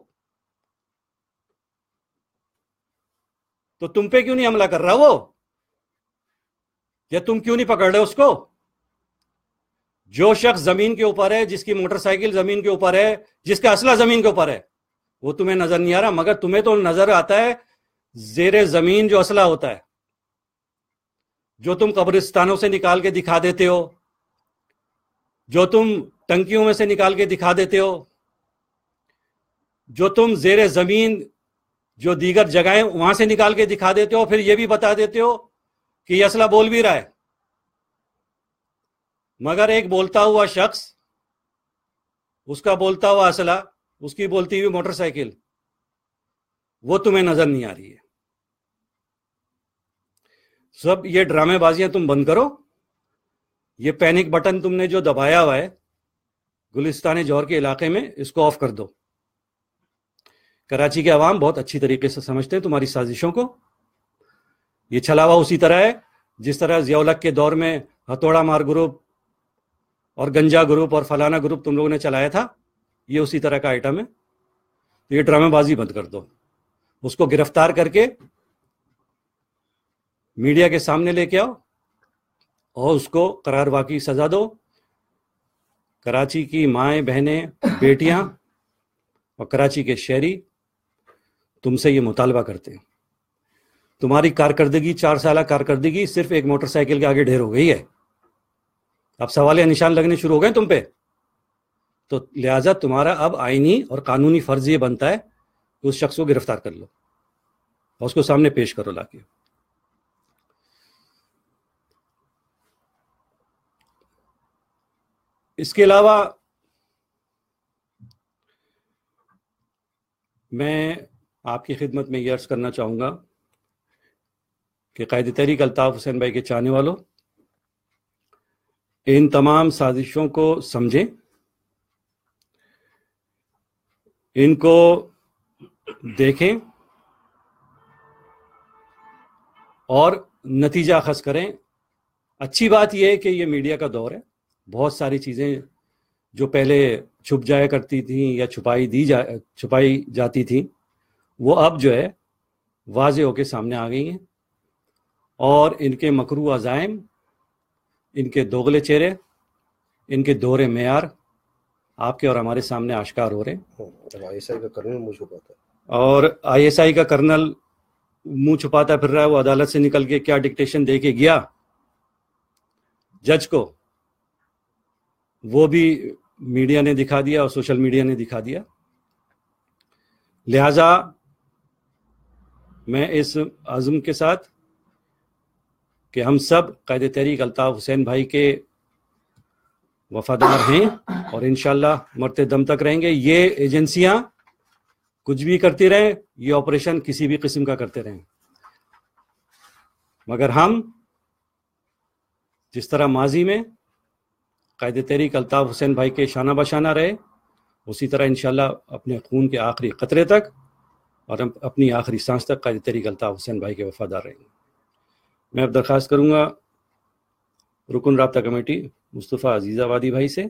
تو تم پہ کیوں نہیں حملہ کر رہا وہ؟ یا تم کیوں نہیں پکڑ رہے اس کو؟ جو شخص زمین کے اوپر ہے، جس کی موٹر سائیکل زمین کے اوپر ہے، جس کا اسلحہ زمین کے اوپر ہے، وہ تمہیں نظر نہیں آ رہا. مگر تمہیں تو نظر آتا ہے زیر زمین جو اسلحہ ہوتا ہے، جو تم قبرستانوں سے نکال کے دکھا دیتے ہو، جو تم ٹنکیوں میں سے نکال کے دکھا دیتے ہو، جو تم زیر زمین جو دیگر جگہیں وہاں سے نکال کے دکھا دیتے ہو، پھر یہ بھی بتا دیتے ہو کہ یہ اسلحہ بول بھی رہا ہے. مگر ایک بولتا ہوا شخص، اس کا بولتا ہوا اسلحہ، اس کی بولتی ہوئی موٹر سائیکل، وہ تمہیں نظر نہیں آ رہی ہے. سب یہ ڈرامے بازیاں تم بند کرو. یہ پینک بٹن تم نے جو دبایا ہوا ہے گلستان جوہر کے علاقے میں، اس کو آف کر دو. کراچی کے عوام بہت اچھی طریقے سے سمجھتے ہیں تمہاری سازشوں کو. یہ چھلاوا اسی طرح ہے جس طرح ضیاء الحق کے دور میں ہتھوڑا مار گروپ اور گنجا گروپ اور فلانا گروپ تم لوگوں نے چلایا تھا، یہ اسی طرح کا آئٹم ہے. تو یہ ڈرامے بازی بند کر دو. اس کو گرفتار کر کے میڈیا کے سامنے لے کے آؤ اور اس کو قرار واقعی سزا دو. کراچی کی مائیں، بہنیں، بیٹیاں اور کراچی کے شہری تم سے یہ مطالبہ کرتے ہیں. تمہاری کارکردگی، 4 سالہ کارکردگی صرف ایک موٹر سائیکل کے آگے ڈھیر ہو گئی ہے. اب سوالیہ نشان لگنے شروع ہو گئے تم پہ. تو لہٰذا تمہارا اب آئینی اور قانونی فرض یہ بنتا ہے کہ اس شخص کو گرفتار کر لو اور اس کو سامنے پیش کرو لا کے. اس کے علاوہ میں آپ کی خدمت میں یہ عرض کرنا چاہوں گا کہ قائد تحریک الطاف حسین بھائی کے چاہنے والوں، ان تمام سازشوں کو سمجھیں، ان کو دیکھیں اور نتیجہ اخذ کریں. اچھی بات یہ ہے کہ یہ میڈیا کا دور ہے. بہت ساری چیزیں جو پہلے چھپ جایا کرتی تھیں یا چھپائی جاتی تھیں، وہ اب جو ہے واضح ہو کے سامنے آ گئی ہیں، اور ان کے مکروہ عزائم، ان کے دوغلے چہرے، ان کے دوہرے معیار آپ کے اور ہمارے سامنے آشکار ہو رہے ہیں. ISI کا کرنل منہ چھپاتا ہے، اور ISI کا کرنل منہ چھپاتا پھر رہا ہے. وہ عدالت سے نکل کے کیا ڈکٹیشن دے کے گیا جج کو وہ بھی میڈیا نے دکھا دیا اور سوشل میڈیا نے دکھا دیا. لہذا میں اس عزم کے ساتھ کہ ہم سب قائد تحریک الطاف حسین بھائی کے وفادار ہیں اور انشاءاللہ مرتے دم تک رہیں گے. یہ ایجنسیاں کچھ بھی کرتی رہیں, یہ آپریشن کسی بھی قسم کا کرتے رہیں, مگر ہم جس طرح ماضی میں قائد تحریک الطاف حسین بھائی کے شانہ بشانہ رہے, اسی طرح انشاءاللہ اپنے خون کے آخری قطرے تک اور اپنی آخری سانس تک قائد تحریک الطاف حسین بھائی کے وفادار رہیں گے. میں اب درخواست کروں گا رکن رابطہ کمیٹی مصطفیٰ عزیز آبادی بھائی سے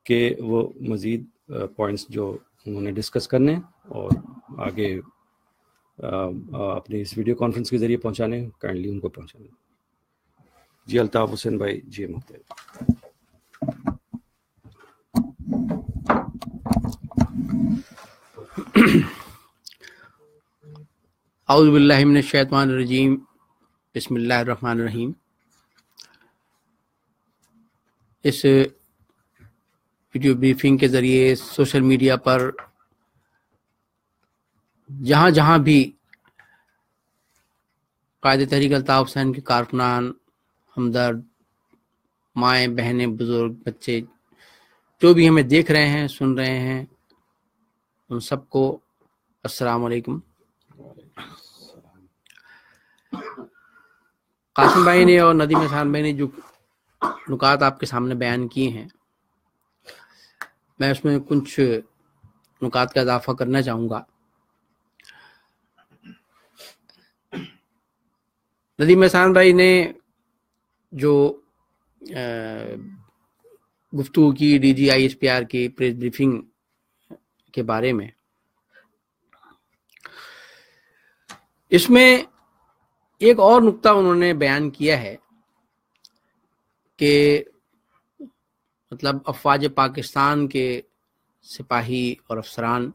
کہ وہ مزید پوائنٹس جو انہوں نے ڈسکس کرنے اور آگے اپنے اس ویڈیو کانفرنس کے ذریعے پہنچانے, کائنڈلی ان کو پہنچانے. جی الطاف حسین بھائی, جی محترم. اعوذ باللہ من الشیطان الرجیم, بسم اللہ الرحمن الرحیم. اس ویڈیو بریفنگ کے ذریعے سوشل میڈیا پر جہاں جہاں بھی قائد تحریک الطاف حسین کے کارکنان, ہمدرد, مائیں بہنیں, بزرگ, بچے جو بھی ہمیں دیکھ رہے ہیں, سن رہے ہیں, ان سب کو السلام علیکم. قاسم بھائی نے اور ندیم احسان بھائی نے جو نکات آپ کے سامنے بیان کیے ہیں, میں اس میں کچھ نکات کا اضافہ کرنا چاہوں گا. ندیم احسان بھائی نے جو گفتگو کی DGISPR کی پریس بریفنگ کے بارے میں, اس میں ایک اور نقطہ انہوں نے بیان کیا ہے کہ مطلب افواج پاکستان کے سپاہی اور افسران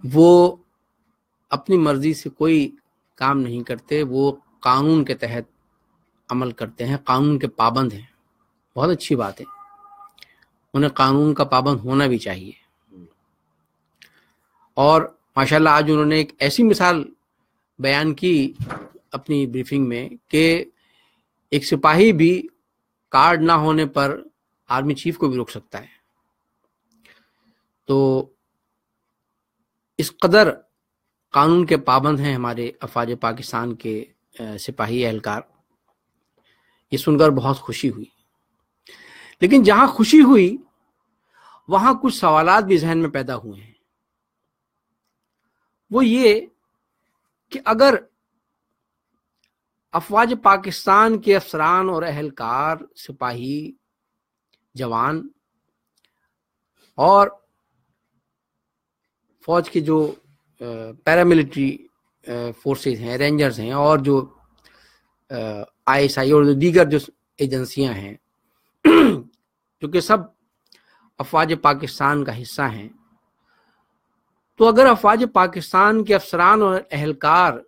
وہ اپنی مرضی سے کوئی کام نہیں کرتے, وہ قانون کے تحت عمل کرتے ہیں, قانون کے پابند ہیں. بہت اچھی بات ہے, انہیں قانون کا پابند ہونا بھی چاہیے. اور ماشاءاللہ آج انہوں نے ایک ایسی مثال بیان کی اپنی بریفنگ میں کہ ایک سپاہی بھی کارڈ نہ ہونے پر آرمی چیف کو بھی روک سکتا ہے. تو اس قدر قانون کے پابند ہیں ہمارے افواج پاکستان کے سپاہی اہلکار. یہ سن کر بہت خوشی ہوئی. لیکن جہاں خوشی ہوئی وہاں کچھ سوالات بھی ذہن میں پیدا ہوئے ہیں. وہ یہ کہ اگر افواج پاکستان کے افسران اور اہلکار, سپاہی, جوان اور فوج کے جو پیراملٹری فورسز ہیں, رینجرز ہیں, اور جو ISI اور دیگر جو ایجنسیاں ہیں جو کہ سب افواج پاکستان کا حصہ ہیں, تو اگر افواج پاکستان کے افسران اور اہلکار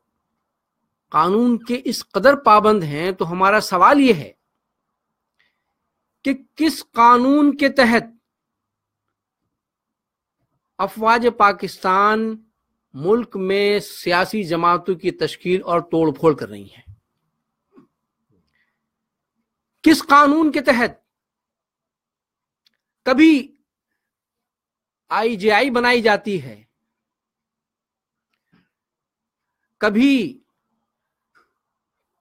قانون کے اس قدر پابند ہیں تو ہمارا سوال یہ ہے کہ کس قانون کے تحت افواج پاکستان ملک میں سیاسی جماعتوں کی تشکیل اور توڑ پھوڑ کر رہی ہیں؟ کس قانون کے تحت کبھی IJI بنائی جاتی ہے, کبھی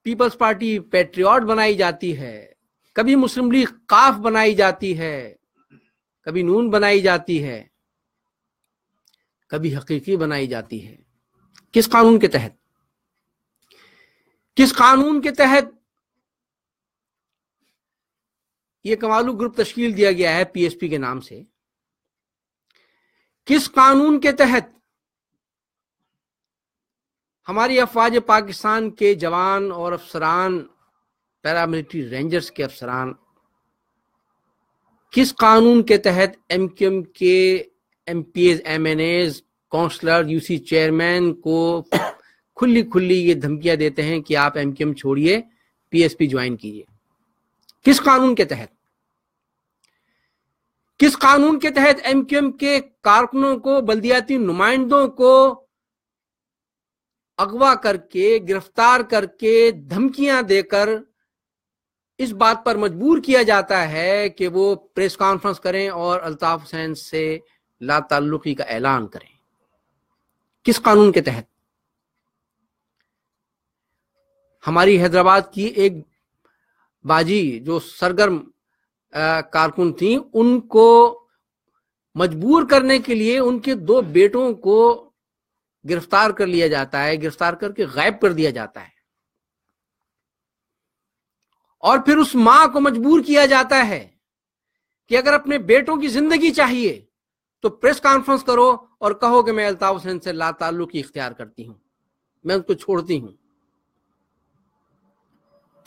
پیپلز پارٹی پیٹریوٹ بنائی جاتی ہے, کبھی مسلم لیگ قاف بنائی جاتی ہے, کبھی نون بنائی جاتی ہے, کبھی حقیقی بنائی جاتی ہے. کس قانون کے تحت؟ کس قانون کے تحت یہ کمالو گروپ تشکیل دیا گیا ہے PSP کے نام سے؟ کس قانون کے تحت ہماری افواج پاکستان کے جوان اور افسران, پیراملٹری رینجرز کے افسران, کس قانون کے تحت MQM کے MPs, MNAs, councillor, UC chairman کو کھلی یہ دھمکیاں دیتے ہیں کہ آپ MQM چھوڑیے, PSP جوائن کیجیے؟ کس قانون کے تحت؟ کس قانون کے تحت ایم کیو ایم کے کارکنوں کو، بلدیاتی نمائندوں کو اغوا کر کے، گرفتار کر کے، دھمکیاں دے کر اس بات پر مجبور کیا جاتا ہے کہ وہ پریس کانفرنس کریں اور الطاف حسین سے لا تعلقی کا اعلان کریں؟ کس قانون کے تحت؟ ہماری حیدرآباد کی ایک باجی جو سرگرم کارکن تھیں، ان کو مجبور کرنے کے لیے ان کے 2 بیٹوں کو گرفتار کر لیا جاتا ہے، گرفتار کر کے غائب کر دیا جاتا ہے، اور پھر اس ماں کو مجبور کیا جاتا ہے کہ اگر اپنے بیٹوں کی زندگی چاہیے تو پریس کانفرنس کرو اور کہو کہ میں الطاف حسین سے لا تعلقی اختیار کرتی ہوں، میں ان کو چھوڑتی ہوں۔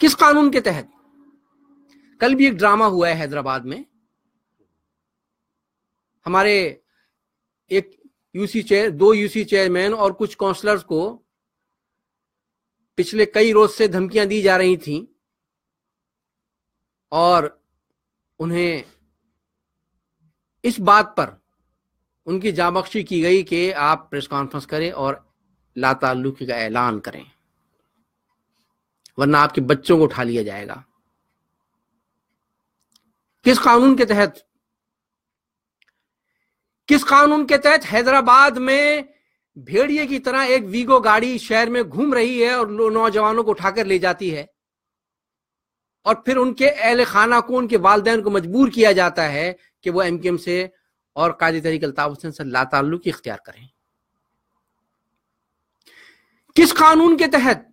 کس قانون کے تحت؟ کل بھی ایک ڈرامہ ہوا ہے حیدرآباد میں، ہمارے ایک دو یو سی چیئرمین اور کچھ کونسلرز کو پچھلے کئی روز سے دھمکیاں دی جا رہی تھیں اور انہیں اس بات پر ان کی جاں بخشی کی گئی کہ آپ پریس کانفرنس کریں اور لا تعلقی کا اعلان کریں، ورنہ آپ کے بچوں کو اٹھا لیا جائے گا۔ کس قانون کے تحت؟ کس قانون کے تحت حیدرآباد میں بھیڑیے کی طرح ایک ویگو گاڑی شہر میں گھوم رہی ہے اور نوجوانوں کو اٹھا کر لے جاتی ہے، اور پھر ان کے اہل خانہ کو، ان کے والدین کو مجبور کیا جاتا ہے کہ وہ ایم کیو ایم سے اور قائد تحریک الطاف حسین سے لا تعلقی اختیار کریں؟ کس قانون کے تحت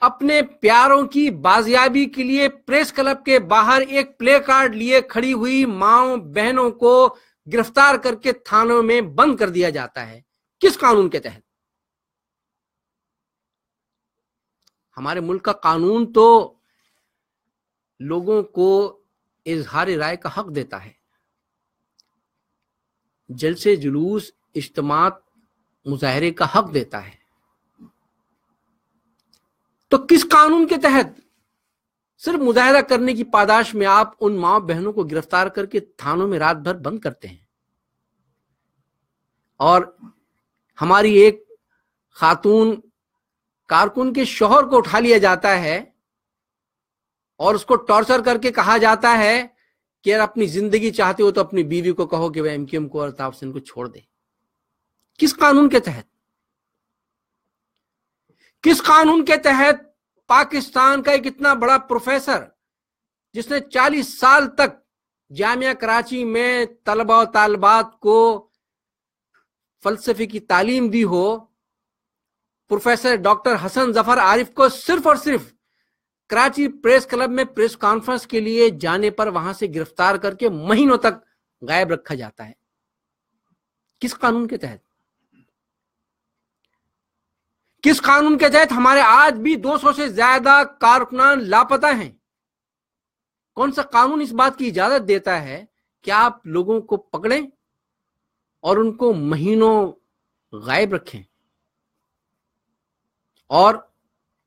اپنے پیاروں کی بازیابی کے لیے پریس کلب کے باہر ایک پلے کارڈ لیے کھڑی ہوئی ماؤں بہنوں کو گرفتار کر کے تھانوں میں بند کر دیا جاتا ہے؟ کس قانون کے تحت؟ ہمارے ملک کا قانون تو لوگوں کو اظہار رائے کا حق دیتا ہے، جلسے جلوس، اجتماعات، مظاہرے کا حق دیتا ہے، تو کس قانون کے تحت صرف مظاہرہ کرنے کی پاداش میں آپ ان ماں بہنوں کو گرفتار کر کے تھانوں میں رات بھر بند کرتے ہیں؟ اور ہماری ایک خاتون کارکن کے شوہر کو اٹھا لیا جاتا ہے اور اس کو ٹارچر کر کے کہا جاتا ہے کہ اگر اپنی زندگی چاہتے ہو تو اپنی بیوی کو کہو کہ وہ ایم کیو ایم کو اور الطاف حسین کو چھوڑ دے۔ کس قانون کے تحت؟ کس قانون کے تحت پاکستان کا ایک اتنا بڑا پروفیسر جس نے 40 سال تک جامعہ کراچی میں طلبہ و طالبات کو فلسفے کی تعلیم دی ہو، پروفیسر ڈاکٹر حسن ظفر عارف کو صرف اور صرف کراچی پریس کلب میں پریس کانفرنس کے لیے جانے پر وہاں سے گرفتار کر کے مہینوں تک غائب رکھا جاتا ہے؟ کس قانون کے تحت؟ کس قانون کے تحت ہمارے آج بھی 200 سے زیادہ کارکنان لاپتہ ہیں؟ کون سا قانون اس بات کی اجازت دیتا ہے کہ آپ لوگوں کو پکڑیں اور ان کو مہینوں غائب رکھیں اور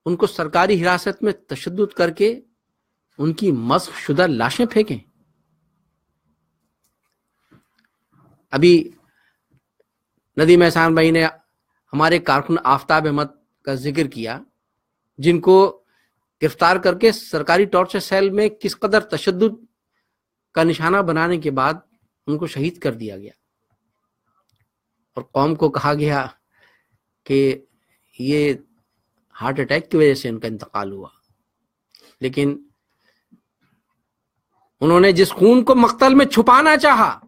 ان کو سرکاری حراست میں تشدد کر کے ان کی مسخ شدہ لاشیں پھینکیں؟ ابھی ندیم احسان بھائی نے ہمارے کارکن آفتاب احمد کا ذکر کیا، جن کو گرفتار کر کے سرکاری ٹارچر سیل میں کس قدر تشدد کا نشانہ بنانے کے بعد ان کو شہید کر دیا گیا اور قوم کو کہا گیا کہ یہ ہارٹ اٹیک کی وجہ سے ان کا انتقال ہوا، لیکن انہوں نے جس خون کو مقتل میں چھپانا چاہا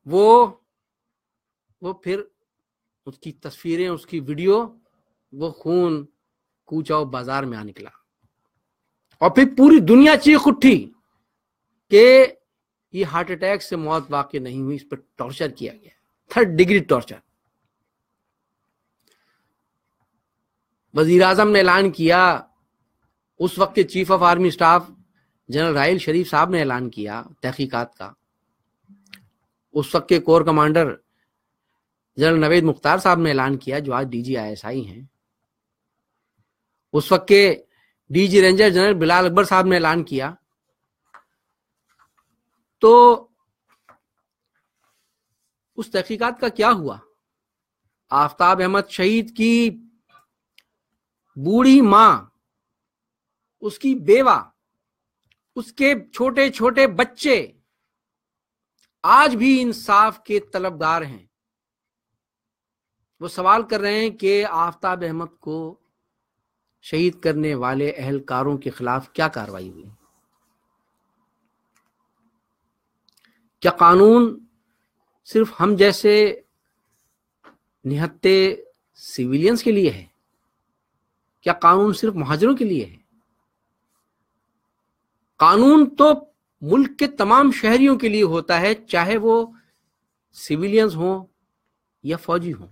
وہ پھر اس کی تصویریں، اس کی ویڈیو، وہ خون کوچہ و بازار میں آ نکلا اور پھر پوری دنیا چیخ اٹھی کہ یہ ہارٹ اٹیک سے موت واقع نہیں ہوئی، اس پر ٹارچر کیا گیا، 3rd ڈگری ٹارچر۔ وزیر اعظم نے اعلان کیا، اس وقت کے chief of army staff general Raheel Sharif صاحب نے اعلان کیا تحقیقات کا، اس وقت کے کور کمانڈر جنرل نوید مختار صاحب نے اعلان کیا جو آج ڈی جی ISI ہیں، اس وقت کے ڈی جی رینجر جنرل بلال اکبر صاحب نے اعلان کیا تو اس تحقیقات کا کیا ہوا؟ آفتاب احمد شہید کی بوڑھی ماں، اس کی بیوہ، اس کے چھوٹے چھوٹے بچے آج بھی انصاف کے طلبگار ہیں۔ وہ سوال کر رہے ہیں کہ آفتاب احمد کو شہید کرنے والے اہلکاروں کے خلاف کیا کارروائی ہوئی؟ کیا قانون صرف ہم جیسے نہتے سویلینز کے لیے ہے؟ کیا قانون صرف مہاجروں کے لیے ہے؟ قانون تو ملک کے تمام شہریوں کے لیے ہوتا ہے، چاہے وہ سویلینز ہوں یا فوجی ہوں،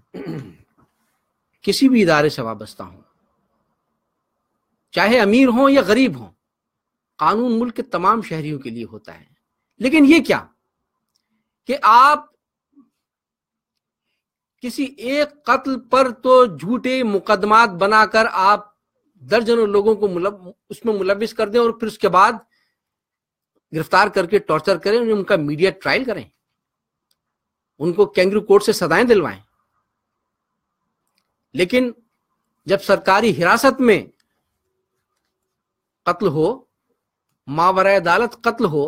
کسی بھی ادارے سے وابستہ ہوں، چاہے امیر ہوں یا غریب ہوں، قانون ملک کے تمام شہریوں کے لیے ہوتا ہے۔ لیکن یہ کیا کہ آپ کسی ایک قتل پر تو جھوٹے مقدمات بنا کر آپ درجنوں لوگوں کو اس میں ملوث کر دیں اور پھر اس کے بعد گرفتار کر کے ٹارچر کریں، ان کا میڈیا ٹرائل کریں، ان کو کینگرو کورٹ سے سزائیں دلوائیں۔ لیکن جب سرکاری حراست میں قتل ہو، ماورائے عدالت قتل ہو،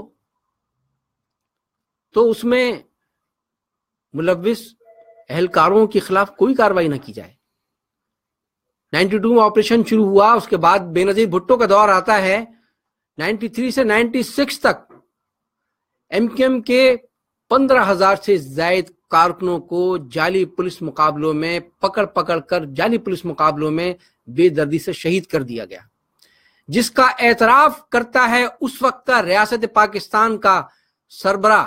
تو اس میں ملوث اہلکاروں کے خلاف کوئی کارروائی نہ کی جائے۔ 92 میں آپریشن شروع ہوا، اس کے بعد بے نظیر بھٹو کا دور آتا ہے، 93 سے 96 تک ایم کیو ایم کے 15,000 سے زائد کارکنوں کو جعلی پولیس مقابلوں میں پکڑ کر جعلی پولیس مقابلوں میں بے دردی سے شہید کر دیا گیا، جس کا اعتراف کرتا ہے اس وقت کا ریاست پاکستان کا سربراہ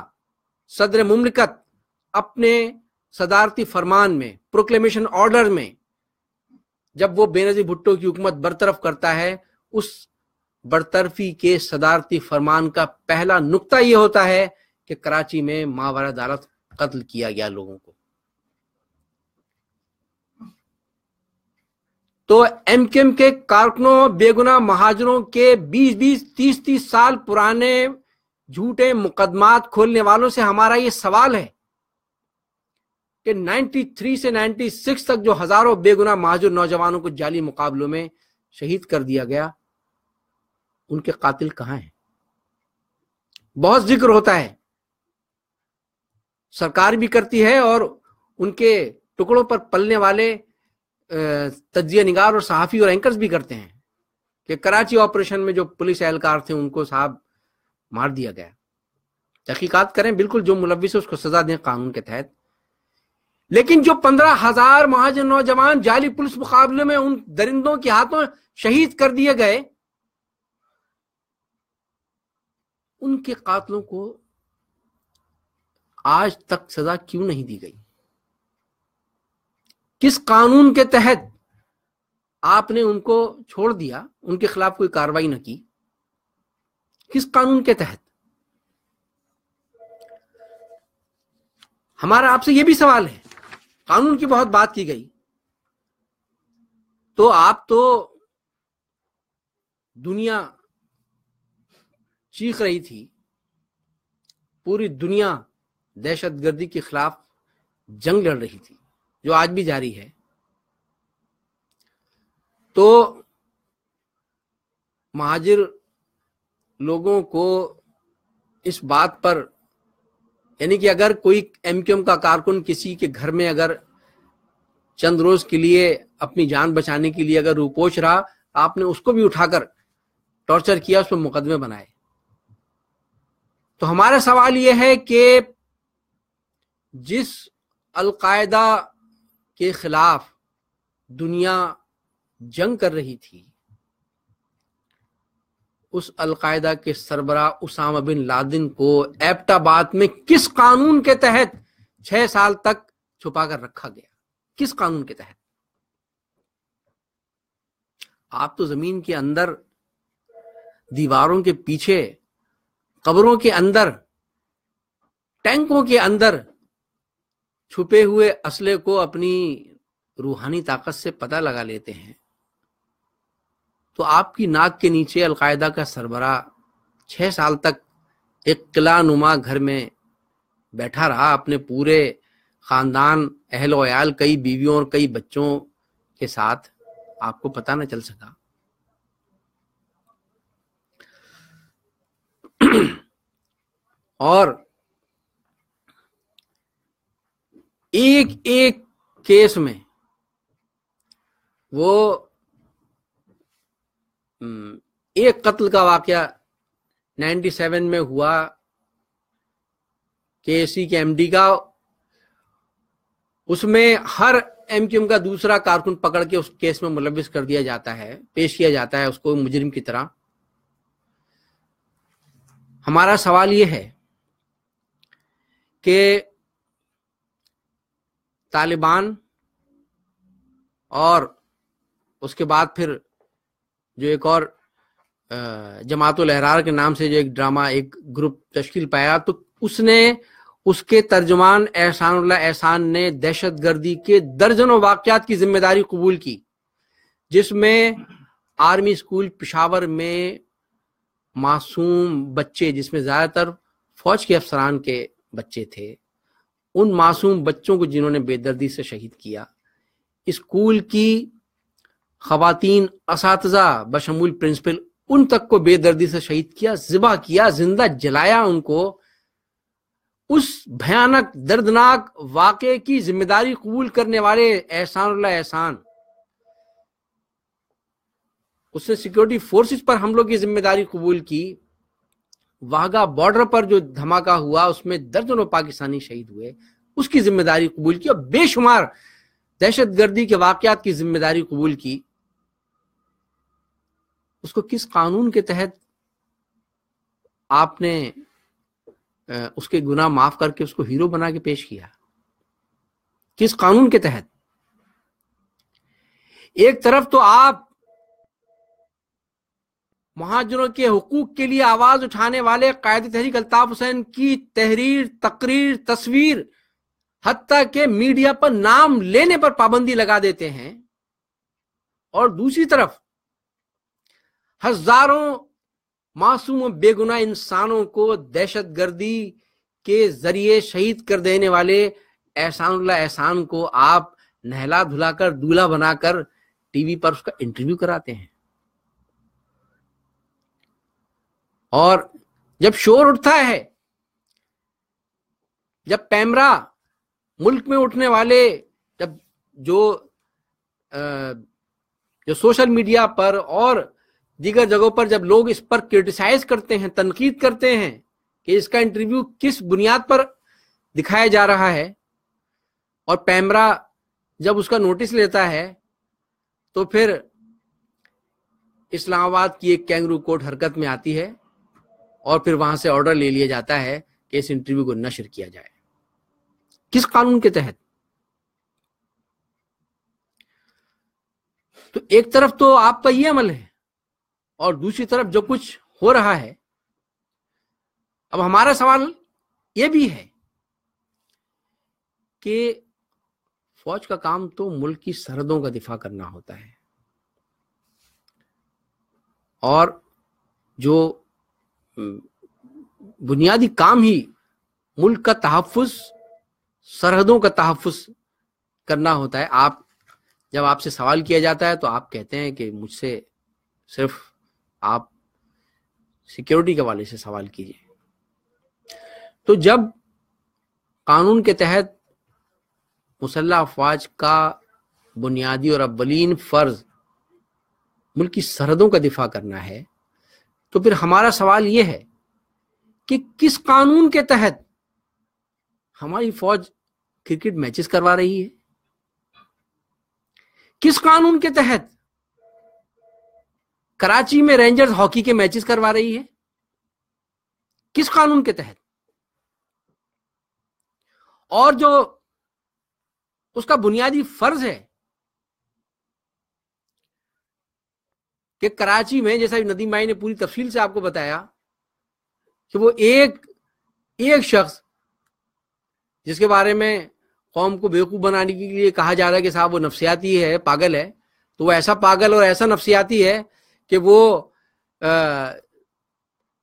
صدر مملکت اپنے صدارتی فرمان میں، پروکلیمیشن آرڈر میں، جب وہ بے نظیر بھٹو کی حکومت برطرف کرتا ہے۔ اس برطرفی کے صدارتی فرمان کا پہلا نقطہ یہ ہوتا ہے کہ کراچی میں ماورائے عدالت قتل کیا گیا لوگوں کو۔ تو ایم کیو ایم کے کارکنوں، بے گناہ مہاجروں کے 20 30 سال پرانے جھوٹے مقدمات کھولنے والوں سے ہمارا یہ سوال ہے کہ 93 سے 96 تک جو ہزاروں بے گناہ مہاجر نوجوانوں کو جعلی مقابلوں میں شہید کر دیا گیا، ان کے قاتل کہاں ہیں؟ بہت ذکر ہوتا ہے، سرکار بھی کرتی ہے اور ان کے ٹکڑوں پر پلنے والے تجزیہ نگار اور صحافی اور اینکرز بھی کرتے ہیں کہ کراچی آپریشن میں جو پولیس اہلکار تھے ان کو صاحب مار دیا گیا۔ تحقیقات کریں، بالکل جو ملوث ہے اس کو سزا دیں قانون کے تحت۔ لیکن جو 15,000 مہاجر نوجوان جعلی پولیس مقابلے میں ان درندوں کے ہاتھوں شہید کر دیے گئے، ان کے قاتلوں کو آج تک سزا کیوں نہیں دی گئی؟ کس قانون کے تحت آپ نے ان کو چھوڑ دیا، ان کے خلاف کوئی کارروائی نہ کی؟ کس قانون کے تحت؟ ہمارا آپ سے یہ بھی سوال ہے۔ قانون کی بہت بات کی گئی، تو آپ تو دنیا چیخ رہی تھی، پوری دنیا دہشت گردی کے خلاف جنگ لڑ رہی تھی، جو آج بھی جاری ہے۔ تو مہاجر لوگوں کو اس بات پر، یعنی کہ اگر کوئی ایم کیو ایم کا کارکن کسی کے گھر میں اگر چند روز کے لیے اپنی جان بچانے کے لیے اگر روپوش رہا، آپ نے اس کو بھی اٹھا کر ٹارچر کیا، اس پہ مقدمے بنائے۔ تو ہمارا سوال یہ ہے کہ جس القاعدہ کے خلاف دنیا جنگ کر رہی تھی، اس القاعدہ کے سربراہ اسامہ بن لادن کو ایبٹ آباد میں کس قانون کے تحت 6 سال تک چھپا کر رکھا گیا؟ کس قانون کے تحت؟ آپ تو زمین کے اندر، دیواروں کے پیچھے، قبروں کے اندر، ٹینکوں کے اندر چھپے ہوئے اسلحے کو اپنی روحانی طاقت سے پتہ لگا لیتے ہیں۔ تو آپ کی ناک کے نیچے القاعدہ کا سربراہ 6 سال تک ایک قلعہ نما گھر میں بیٹھا رہا، اپنے پورے خاندان، اہل و عیال، کئی بیویوں اور کئی بچوں کے ساتھ، آپ کو پتہ نہ چل سکا۔ اور ایک ایک کیس میں وہ ایک قتل کا واقعہ 97 میں ہوا KSC کے ایم ڈی کا، اس میں ہر ایم کیو ایم کا دوسرا کارکن پکڑ کے اس کیس میں ملوث کر دیا جاتا ہے، پیش کیا جاتا ہے اس کو مجرم کی طرح۔ ہمارا سوال یہ ہے کہ طالبان اور اس کے بعد پھر جو ایک اور جماعت الاحرار کے نام سے جو ایک ڈرامہ، ایک گروپ تشکیل پایا، تو اس نے، اس کے ترجمان احسان اللہ احسان نے دہشت گردی کے درجنوں واقعات کی ذمہ داری قبول کی، جس میں آرمی اسکول پشاور میں معصوم بچے، جس میں زیادہ تر فوج کے افسران کے بچے تھے، ان معصوم بچوں کو جنہوں نے بے دردی سے شہید کیا، اسکول کی خواتین اساتذہ بشمول پرنسپل، ان تک کو بے دردی سے شہید کیا، ذبح کیا، زندہ جلایا ان کو۔ اس بھیانک دردناک واقعے کی ذمہ داری قبول کرنے والے احسان اللہ احسان، اس نے سیکورٹی فورسز پر حملوں کی ذمہ داری قبول کی۔ واہگہ بارڈر پر جو دھماکہ ہوا اس میں درجنوں پاکستانی شہید ہوئے، اس کی ذمہ داری قبول کی، اور بے شمار دہشت گردی کے واقعات کی ذمہ داری قبول کی۔ اس کو کس قانون کے تحت آپ نے اس کے گناہ معاف کر کے اس کو ہیرو بنا کے پیش کیا؟ کس قانون کے تحت؟ ایک طرف تو آپ مہاجروں کے حقوق کے لیے آواز اٹھانے والے قائد تحریک الطاف حسین کی تحریر، تقریر، تصویر، حتیٰ کہ میڈیا پر نام لینے پر پابندی لگا دیتے ہیں، اور دوسری طرف ہزاروں معصوم و بے گناہ انسانوں کو دہشت گردی کے ذریعے شہید کر دینے والے احسان اللہ احسان کو آپ نہلا دھلا کر، دولہا بنا کر ٹی وی پر اس کا انٹرویو کراتے ہیں۔ اور جب شور اٹھتا ہے، جب پیمرا ملک میں اٹھنے والے، جب جو سوشل میڈیا پر اور دیگر جگہوں پر جب لوگ اس پر کرٹیسائز کرتے ہیں، تنقید کرتے ہیں کہ اس کا انٹرویو کس بنیاد پر دکھایا جا رہا ہے، اور پیمرا جب اس کا نوٹس لیتا ہے، تو پھر اسلام آباد کی ایک کینگرو کورٹ حرکت میں آتی ہے، اور پھر وہاں سے آرڈر لے لیا جاتا ہے کہ اس انٹرویو کو نشر کیا جائے۔ کس قانون کے تحت؟ تو ایک طرف تو آپ کا یہ عمل ہے، اور دوسری طرف جو کچھ ہو رہا ہے۔ اب ہمارا سوال یہ بھی ہے کہ فوج کا کام تو ملک کی سرحدوں کا دفاع کرنا ہوتا ہے، اور جو بنیادی کام ہی ملک کا تحفظ، سرحدوں کا تحفظ کرنا ہوتا ہے۔ جب آپ سے سوال کیا جاتا ہے تو آپ کہتے ہیں کہ مجھ سے صرف آپ سیکیورٹی کے حوالے سے سوال کیجیے۔ تو جب قانون کے تحت مسلح افواج کا بنیادی اور اولین فرض ملک کی سرحدوں کا دفاع کرنا ہے، تو پھر ہمارا سوال یہ ہے کہ کس قانون کے تحت ہماری فوج کرکٹ میچز کروا رہی ہے؟ کس قانون کے تحت کراچی میں رینجرز ہاکی کے میچز کروا رہی ہے؟ کس قانون کے تحت؟ اور جو اس کا بنیادی فرض ہے کہ کراچی میں، جیسا ندیم بھائی نے پوری تفصیل سے آپ کو بتایا، کہ وہ ایک شخص جس کے بارے میں قوم کو بیوقوف بنانے کے لیے کہا جا رہا ہے کہ صاحب وہ نفسیاتی ہے، پاگل ہے، تو وہ ایسا پاگل اور ایسا نفسیاتی ہے کہ وہ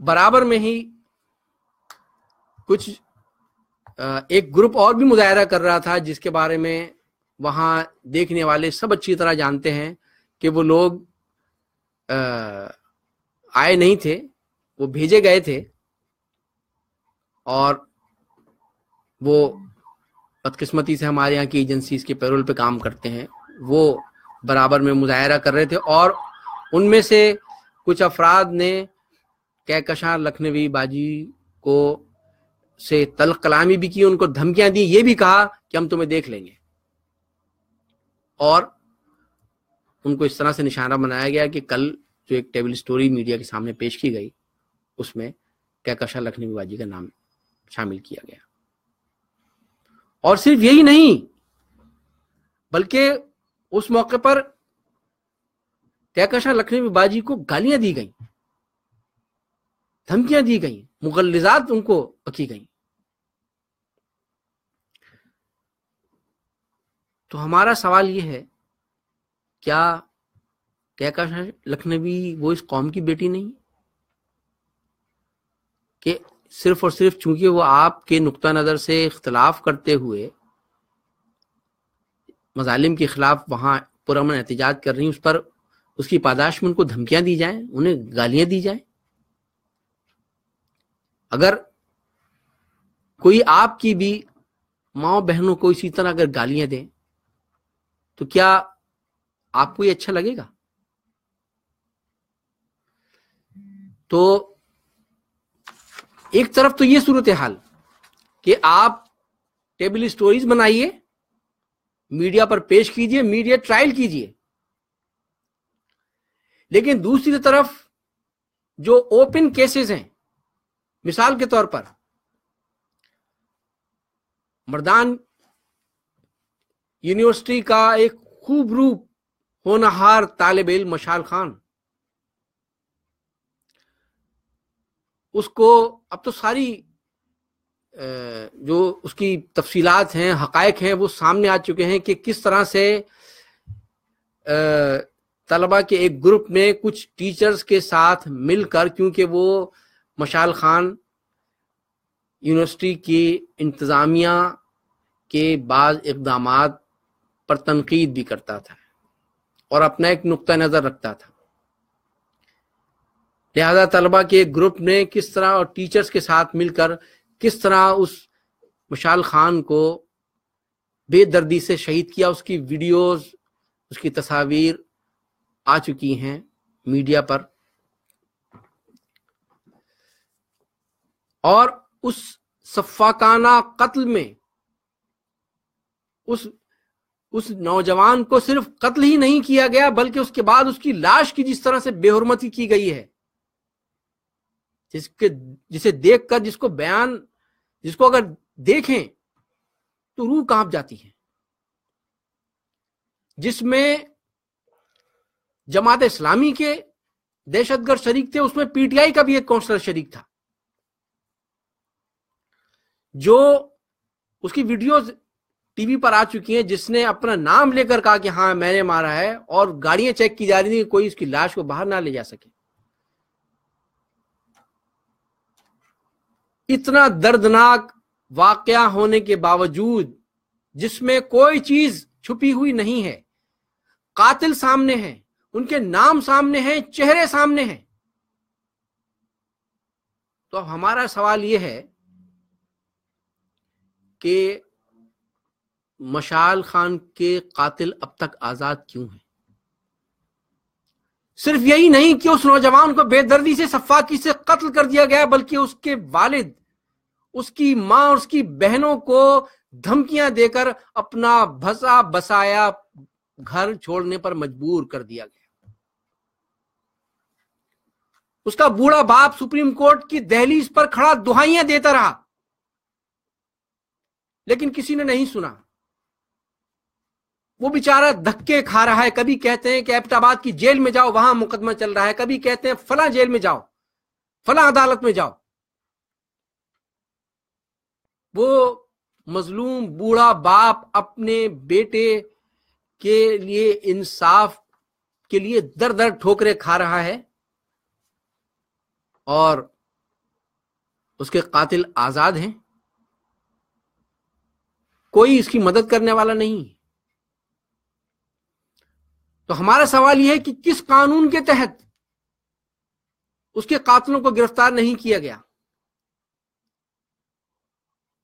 برابر میں ہی کچھ ایک گروپ اور بھی مظاہرہ کر رہا تھا، جس کے بارے میں وہاں دیکھنے والے سب اچھی طرح جانتے ہیں کہ وہ لوگ آئے نہیں تھے، وہ بھیجے گئے تھے، اور وہ بدقسمتی سے ہمارے یہاں کی ایجنسیز کے پیرول پہ کام کرتے ہیں، وہ برابر میں مظاہرہ کر رہے تھے، اور ان میں سے کچھ افراد نے کہکشاں لکھنوی باجی کو سے تلخ کلامی بھی کی، ان کو دھمکیاں دی، یہ بھی کہا کہ ہم تمہیں دیکھ لیں گے، اور ان کو اس طرح سے نشانہ بنایا گیا کہ کل جو ایک ٹیبل سٹوری میڈیا کے سامنے پیش کی گئی اس میں کہکشاں لکھنوی باجی کا نام شامل کیا گیا۔ اور صرف یہی نہیں، بلکہ اس موقع پر کہکشاں لکھنوی باجی کو گالیاں دی گئیں، دھمکیاں دی گئیں، مغلظات ان کو بکی گئیں۔ تو ہمارا سوال یہ ہے، کیا کہکشاں لکھنوی وہ اس قوم کی بیٹی نہیں کہ صرف اور صرف چونکہ وہ آپ کے نقطہ نظر سے اختلاف کرتے ہوئے مظالم کے خلاف وہاں پرامن احتجاج کر رہی ہیں، اس پر اس کی پاداش میں ان کو دھمکیاں دی جائیں، انہیں گالیاں دی جائیں؟ اگر کوئی آپ کی بھی ماں بہنوں کو اسی طرح اگر گالیاں دیں تو کیا آپ کو یہ اچھا لگے گا؟ تو ایک طرف تو یہ صورتحال کہ آپ ٹیبل سٹوریز بنائیے، میڈیا پر پیش کیجئے، میڈیا ٹرائل کیجئے، لیکن دوسری طرف جو اوپن کیسز ہیں، مثال کے طور پر مردان یونیورسٹی کا ایک خوب روپ ہونہار طالب علم مشال خان، اس کو اب تو ساری جو اس کی تفصیلات ہیں، حقائق ہیں، وہ سامنے آ چکے ہیں کہ کس طرح سے طلبہ کے ایک گروپ نے کچھ ٹیچرز کے ساتھ مل کر، کیونکہ وہ مشال خان یونیورسٹی کی انتظامیہ کے بعض اقدامات پر تنقید بھی کرتا تھا اور اپنا ایک نقطہ نظر رکھتا تھا، لہذا طلبہ کے ایک گروپ نے کس طرح اور ٹیچرز کے ساتھ مل کر کس طرح اس مشال خان کو بے دردی سے شہید کیا، اس کی ویڈیوز، اس کی تصاویر آ چکی ہیں میڈیا پر، اور اس سفاکانہ قتل میں اس نوجوان کو صرف قتل ہی نہیں کیا گیا، بلکہ اس کے بعد اس کی لاش کی جس طرح سے بے حرمتی کی گئی ہے، جسے دیکھ کر جس کو اگر دیکھیں تو روح کانپ جاتی ہے، جس میں جماعت اسلامی کے دہشت گرد شریک تھے، اس میں پی ٹی آئی کا بھی ایک کونسلر شریک تھا، جو اس کی ویڈیوز ٹی وی پر آ چکی ہیں، جس نے اپنا نام لے کر کہا کہ ہاں میں نے مارا ہے، اور گاڑیاں چیک کی جا رہی تھی کہ کوئی اس کی لاش کو باہر نہ لے جا سکے۔ اتنا دردناک واقعہ ہونے کے باوجود، جس میں کوئی چیز چھپی ہوئی نہیں ہے، قاتل سامنے ہیں، ان کے نام سامنے ہیں، چہرے سامنے ہیں، تو اب ہمارا سوال یہ ہے کہ مشال خان کے قاتل اب تک آزاد کیوں ہیں؟ صرف یہی نہیں کہ اس نوجوان کو بے دردی سے سفاکی سے قتل کر دیا گیا، بلکہ اس کے والد، اس کی ماں اور اس کی بہنوں کو دھمکیاں دے کر اپنا بسا بسایا گھر چھوڑنے پر مجبور کر دیا گیا۔ اس کا بوڑھا باپ سپریم کورٹ کی دہلیز پر کھڑا دہائیاں دیتا رہا، لیکن کسی نے نہیں سنا۔ وہ بیچارہ دھکے کھا رہا ہے، کبھی کہتے ہیں کہ ایبٹ آباد کی جیل میں جاؤ، وہاں مقدمہ چل رہا ہے، کبھی کہتے ہیں فلاں جیل میں جاؤ، فلاں عدالت میں جاؤ۔ وہ مظلوم بوڑھا باپ اپنے بیٹے کے لیے انصاف کے لیے در در ٹھوکریں کھا رہا ہے، اور اس کے قاتل آزاد ہیں، کوئی اس کی مدد کرنے والا نہیں۔ تو ہمارا سوال یہ ہے کہ کس قانون کے تحت اس کے قاتلوں کو گرفتار نہیں کیا گیا؟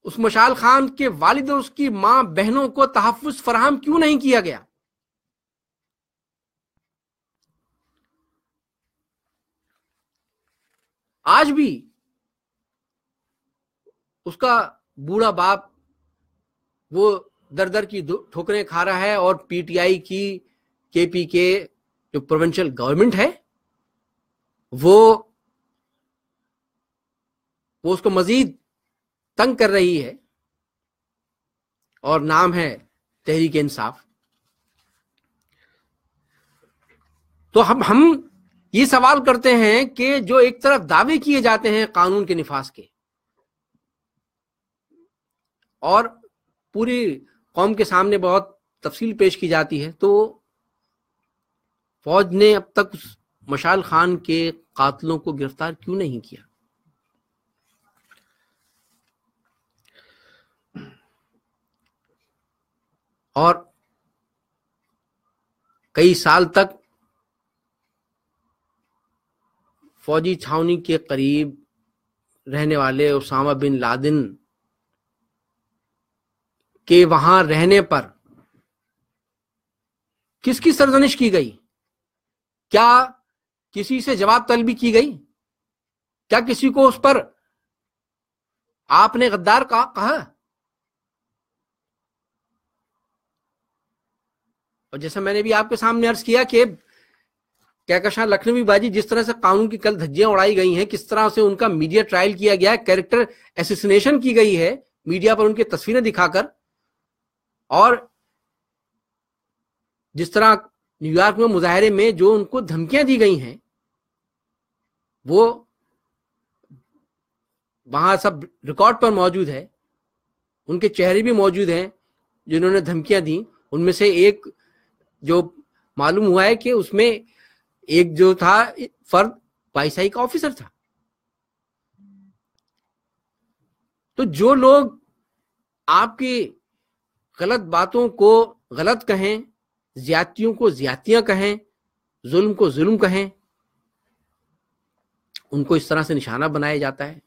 اس مشال خان کے والد اور اس کی ماں بہنوں کو تحفظ فراہم کیوں نہیں کیا گیا؟ آج بھی اس کا بوڑھا باپ وہ در در کی ٹھوکریں کھا رہا ہے، اور پی ٹی آئی کی کے پی کے جو پروونشل گورنمنٹ ہے وہ اس کو مزید تنگ کر رہی ہے، اور نام ہے تحریک انصاف۔ تو ہم یہ سوال کرتے ہیں کہ جو ایک طرف دعوے کیے جاتے ہیں قانون کے نفاذ کے، اور پوری قوم کے سامنے بہت تفصیل پیش کی جاتی ہے، تو فوج نے اب تک اس مشال خان کے قاتلوں کو گرفتار کیوں نہیں کیا؟ اور کئی سال تک فوجی چھاونی کے قریب رہنے والے اسامہ بن لادن کے وہاں رہنے پر کس کی سرزنش کی گئی؟ کیا کسی سے جواب طلبی کی گئی؟ کیا کسی کو اس پر آپ نے غدار کہا؟ اور جیسا میں نے بھی آپ کے سامنے عرض کیا کہ کہکشاں لکھنوی باجی جس طرح سے قانون کی کل دھجیاں اڑائی گئی ہیں، کس طرح سے ان کا میڈیا ٹرائل کیا گیا ہے، کیریکٹر ایسیسینیشن کی گئی ہے میڈیا پر ان کی تصویریں دکھا کر، اور جس طرح نیو یارک میں مظاہرے میں جو ان کو دھمکیاں دی گئی ہیں، وہ وہاں سب ریکارڈ پر موجود ہے، ان کے چہرے بھی موجود ہیں جنہوں نے دھمکیاں دی۔ ان میں سے ایک جو معلوم ہوا ہے کہ اس میں ایک جو تھا فرد وائی آئی کا آفیسر تھا۔ تو جو لوگ آپ کی غلط باتوں کو غلط کہیں، زیادتیوں کو زیادتیاں کہیں، ظلم کو ظلم کہیں، ان کو اس طرح سے نشانہ بنایا جاتا ہے۔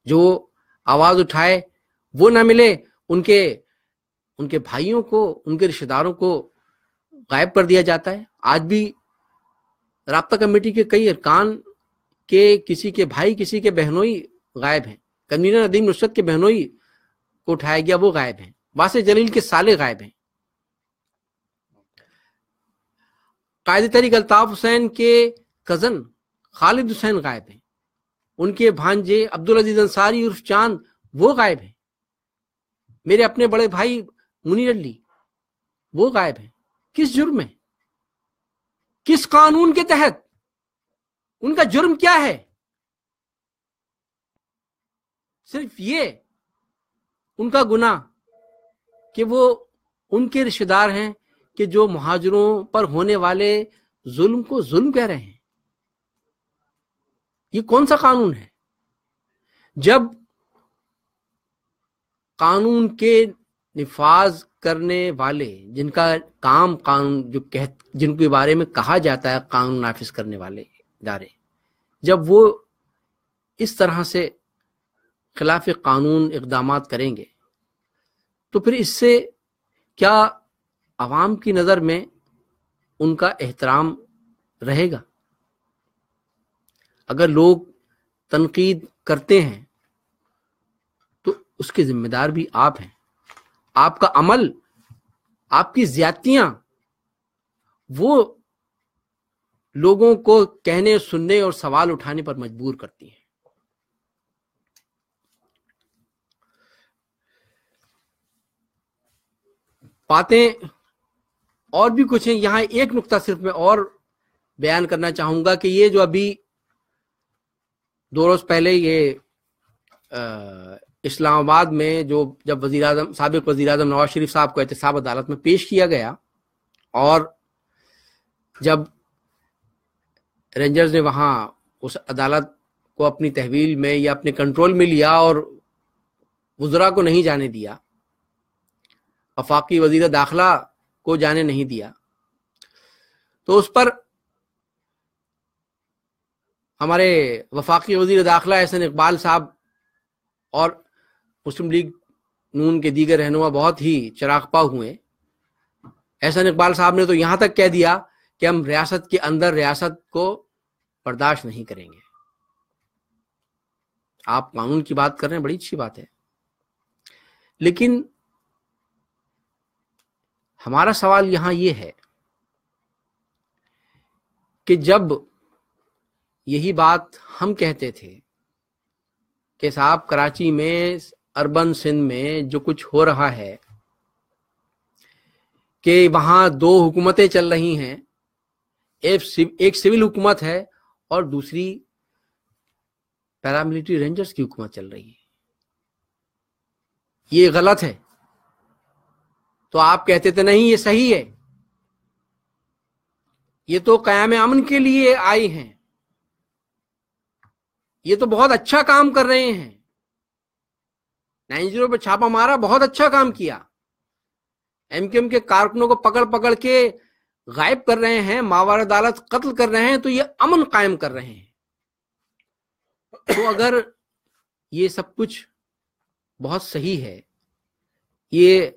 جو آواز اٹھائے وہ نہ ملے، ان کے بھائیوں کو، ان کے رشتہ داروں کو غائب کر دیا جاتا ہے۔ آج بھی رابطہ کمیٹی کے کئی ارکان کے کسی کے بھائی، کسی کے بہنوئی غائب ہیں۔ کنوینر ندیم نصرت کے بہنوئی کو اٹھایا گیا، وہ غائب ہیں۔ واسع جلیل کے سالے غائب ہیں۔ قائد تحریک الطاف حسین کے کزن خالد حسین غائب ہیں۔ ان کے بھانجے عبدالعزیز انصاری عرف چاند وہ غائب ہیں۔ میرے اپنے بڑے بھائی منیر علی وہ غائب ہیں۔ کس جرم میں؟ کس قانون کے تحت؟ ان کا جرم کیا ہے؟ صرف یہ ان کا گناہ کہ وہ ان کے رشتہ دار ہیں کہ جو مہاجروں پر ہونے والے ظلم کو ظلم کہہ رہے ہیں۔ یہ کون سا قانون ہے؟ جب قانون کے نفاذ کرنے والے، جن کا کام قانون جن کے بارے میں کہا جاتا ہے قانون نافذ کرنے والے ادارے، جب وہ اس طرح سے خلاف قانون اقدامات کریں گے تو پھر اس سے کیا عوام کی نظر میں ان کا احترام رہے گا؟ اگر لوگ تنقید کرتے ہیں تو اس کے ذمہ دار بھی آپ ہیں۔ آپ کا عمل، آپ کی زیادتیاں وہ لوگوں کو کہنے، سننے اور سوال اٹھانے پر مجبور کرتی ہیں۔ باتیں اور بھی کچھ ہیں، یہاں ایک نقطہ صرف میں اور بیان کرنا چاہوں گا کہ یہ جو ابھی 2 روز پہلے یہ اسلام آباد میں جب سابق وزیر اعظم نواز شریف صاحب کو احتساب عدالت میں پیش کیا گیا، اور جب رینجرز نے وہاں اس عدالت کو اپنی تحویل میں یا اپنے کنٹرول میں لیا اور وزراء کو نہیں جانے دیا، وفاقی وزیر داخلہ کو جانے نہیں دیا، تو اس پر ہمارے وفاقی وزیر داخلہ احسن اقبال صاحب اور مسلم لیگ نون کے دیگر رہنما بہت ہی چراغپا ہوئے۔ احسن اقبال صاحب نے تو یہاں تک کہہ دیا کہ ہم ریاست کے اندر ریاست کو برداشت نہیں کریں گے۔ آپ قانون کی بات کر رہے ہیں، بڑی اچھی بات ہے، لیکن ہمارا سوال یہاں یہ ہے کہ جب یہی بات ہم کہتے تھے کہ صاحب کراچی میں اربن سندھ میں جو کچھ ہو رہا ہے کہ وہاں دو حکومتیں چل رہی ہیں، ایک سول حکومت ہے اور دوسری پیراملٹری رینجرز کی حکومت چل رہی ہے، یہ غلط ہے، تو آپ کہتے تھے نہیں یہ صحیح ہے، یہ تو قیام امن کے لیے آئی ہیں، یہ تو بہت اچھا کام کر رہے ہیں، 90 پہ چھاپا مارا، بہت اچھا کام کیا، ایم کیو ایم کے کارکنوں کو پکڑ پکڑ کے غائب کر رہے ہیں، ماوراء عدالت قتل کر رہے ہیں، تو یہ امن قائم کر رہے ہیں۔ تو اگر یہ سب کچھ بہت صحیح ہے، یہ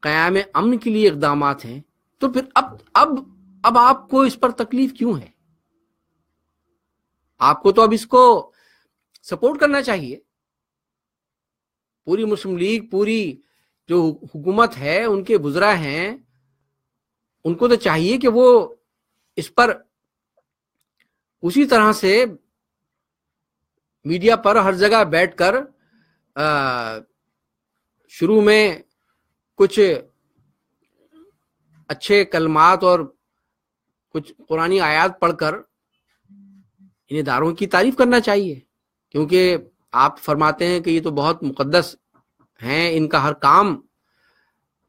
قیام امن کے لیے اقدامات ہیں، تو پھر اب آپ کو اس پر تکلیف کیوں ہے؟ آپ کو تو اب اس کو سپورٹ کرنا چاہیے۔ پوری مسلم لیگ، پوری جو حکومت ہے، ان کے وزراء ہیں، ان کو تو چاہیے کہ وہ اس پر اسی طرح سے میڈیا پر ہر جگہ بیٹھ کر شروع میں کچھ اچھے کلمات اور کچھ قرآنی آیات پڑھ کر ان اداروں کی تعریف کرنا چاہیے، کیونکہ آپ فرماتے ہیں کہ یہ تو بہت مقدس ہیں، ان کا ہر کام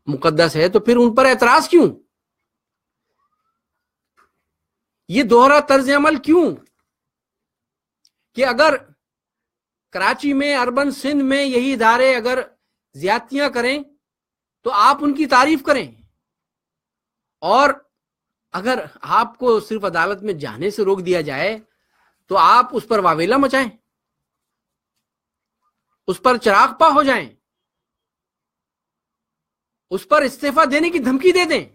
مقدس ہے، تو پھر ان پر اعتراض کیوں؟ یہ دوہرا طرز عمل کیوں کہ اگر کراچی میں، اربن سندھ میں یہی ادارے اگر زیادتیاں کریں تو آپ ان کی تعریف کریں، اور اگر آپ کو صرف عدالت میں جانے سے روک دیا جائے تو آپ اس پر واویلا مچائیں، اس پر چراغ پا ہو جائیں، اس پر استعفیٰ دینے کی دھمکی دے دیں۔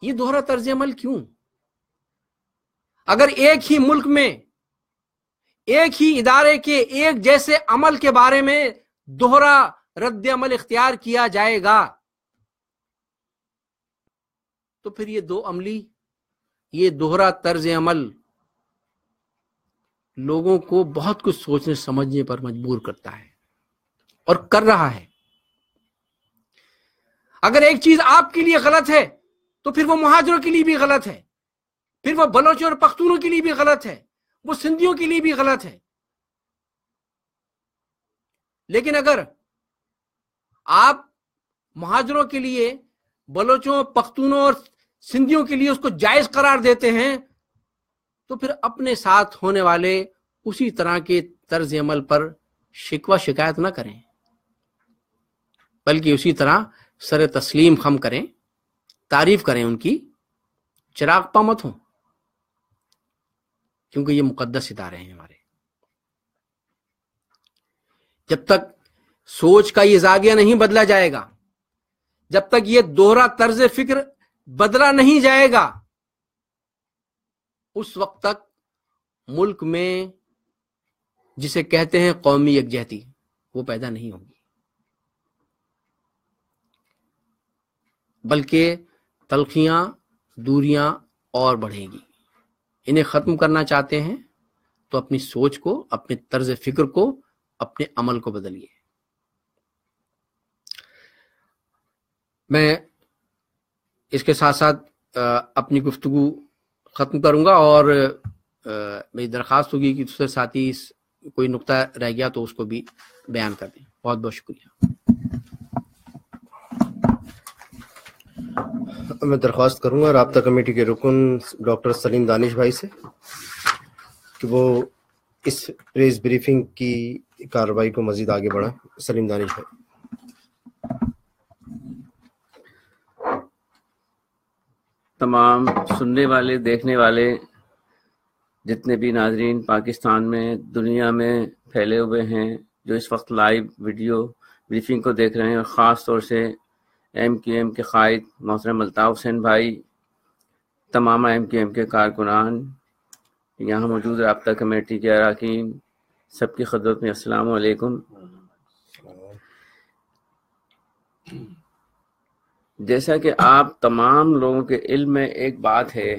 یہ دوہرا طرز عمل کیوں؟ اگر ایک ہی ملک میں ایک ہی ادارے کے ایک جیسے عمل کے بارے میں دوہرا رد عمل اختیار کیا جائے گا تو پھر یہ دوہرا طرز عمل لوگوں کو بہت کچھ سوچنے سمجھنے پر مجبور کرتا ہے اور کر رہا ہے۔ اگر ایک چیز آپ کے لیے غلط ہے تو پھر وہ مہاجروں کے لیے بھی غلط ہے، پھر وہ بلوچوں اور پختونوں کے لیے بھی غلط ہے، وہ سندھیوں کے لیے بھی غلط ہے۔ لیکن اگر آپ مہاجروں کے لیے، بلوچوں، پختونوں اور سندھیوں کے لیے اس کو جائز قرار دیتے ہیں تو پھر اپنے ساتھ ہونے والے اسی طرح کے طرز عمل پر شکوہ شکایت نہ کریں، بلکہ اسی طرح سر تسلیم خم کریں، تعریف کریں ان کی، چراغ پا مت ہوں، کیونکہ یہ مقدس ادارے ہیں ہمارے۔ جب تک سوچ کا یہ زاویہ نہیں بدلا جائے گا، جب تک یہ دوہرا طرز فکر بدلا نہیں جائے گا، اس وقت تک ملک میں جسے کہتے ہیں قومی یکجہتی، وہ پیدا نہیں ہوگی، بلکہ تلخیاں، دوریاں اور بڑھیں گی۔ انہیں ختم کرنا چاہتے ہیں تو اپنی سوچ کو، اپنے طرز فکر کو، اپنے عمل کو بدلیے۔ میں اس کے ساتھ ساتھ اپنی گفتگو ختم کروں گا، اور میری درخواست ہوگی کہ دوسرے ساتھی کوئی نقطہ رہ گیا تو اس کو بھی بیان کر دیں۔ بہت بہت شکریہ۔ میں درخواست کروں گا رابطہ کمیٹی کے رکن ڈاکٹر سلیم دانش بھائی سے کہ وہ اس پریس بریفنگ کی کارروائی کو مزید آگے بڑھائیں. سلیم دانش بھائی. تمام سننے والے دیکھنے والے جتنے بھی ناظرین پاکستان میں دنیا میں پھیلے ہوئے ہیں جو اس وقت لائیو ویڈیو بریفنگ کو دیکھ رہے ہیں، اور خاص طور سے MQM کے قائد محترم الطاف حسین بھائی، تمام MQM کے کارکنان، یہاں موجود رابطہ کمیٹی کے اراکین، سب کی خدمت میں السلام علیکم. جیسا کہ آپ تمام لوگوں کے علم میں ایک بات ہے،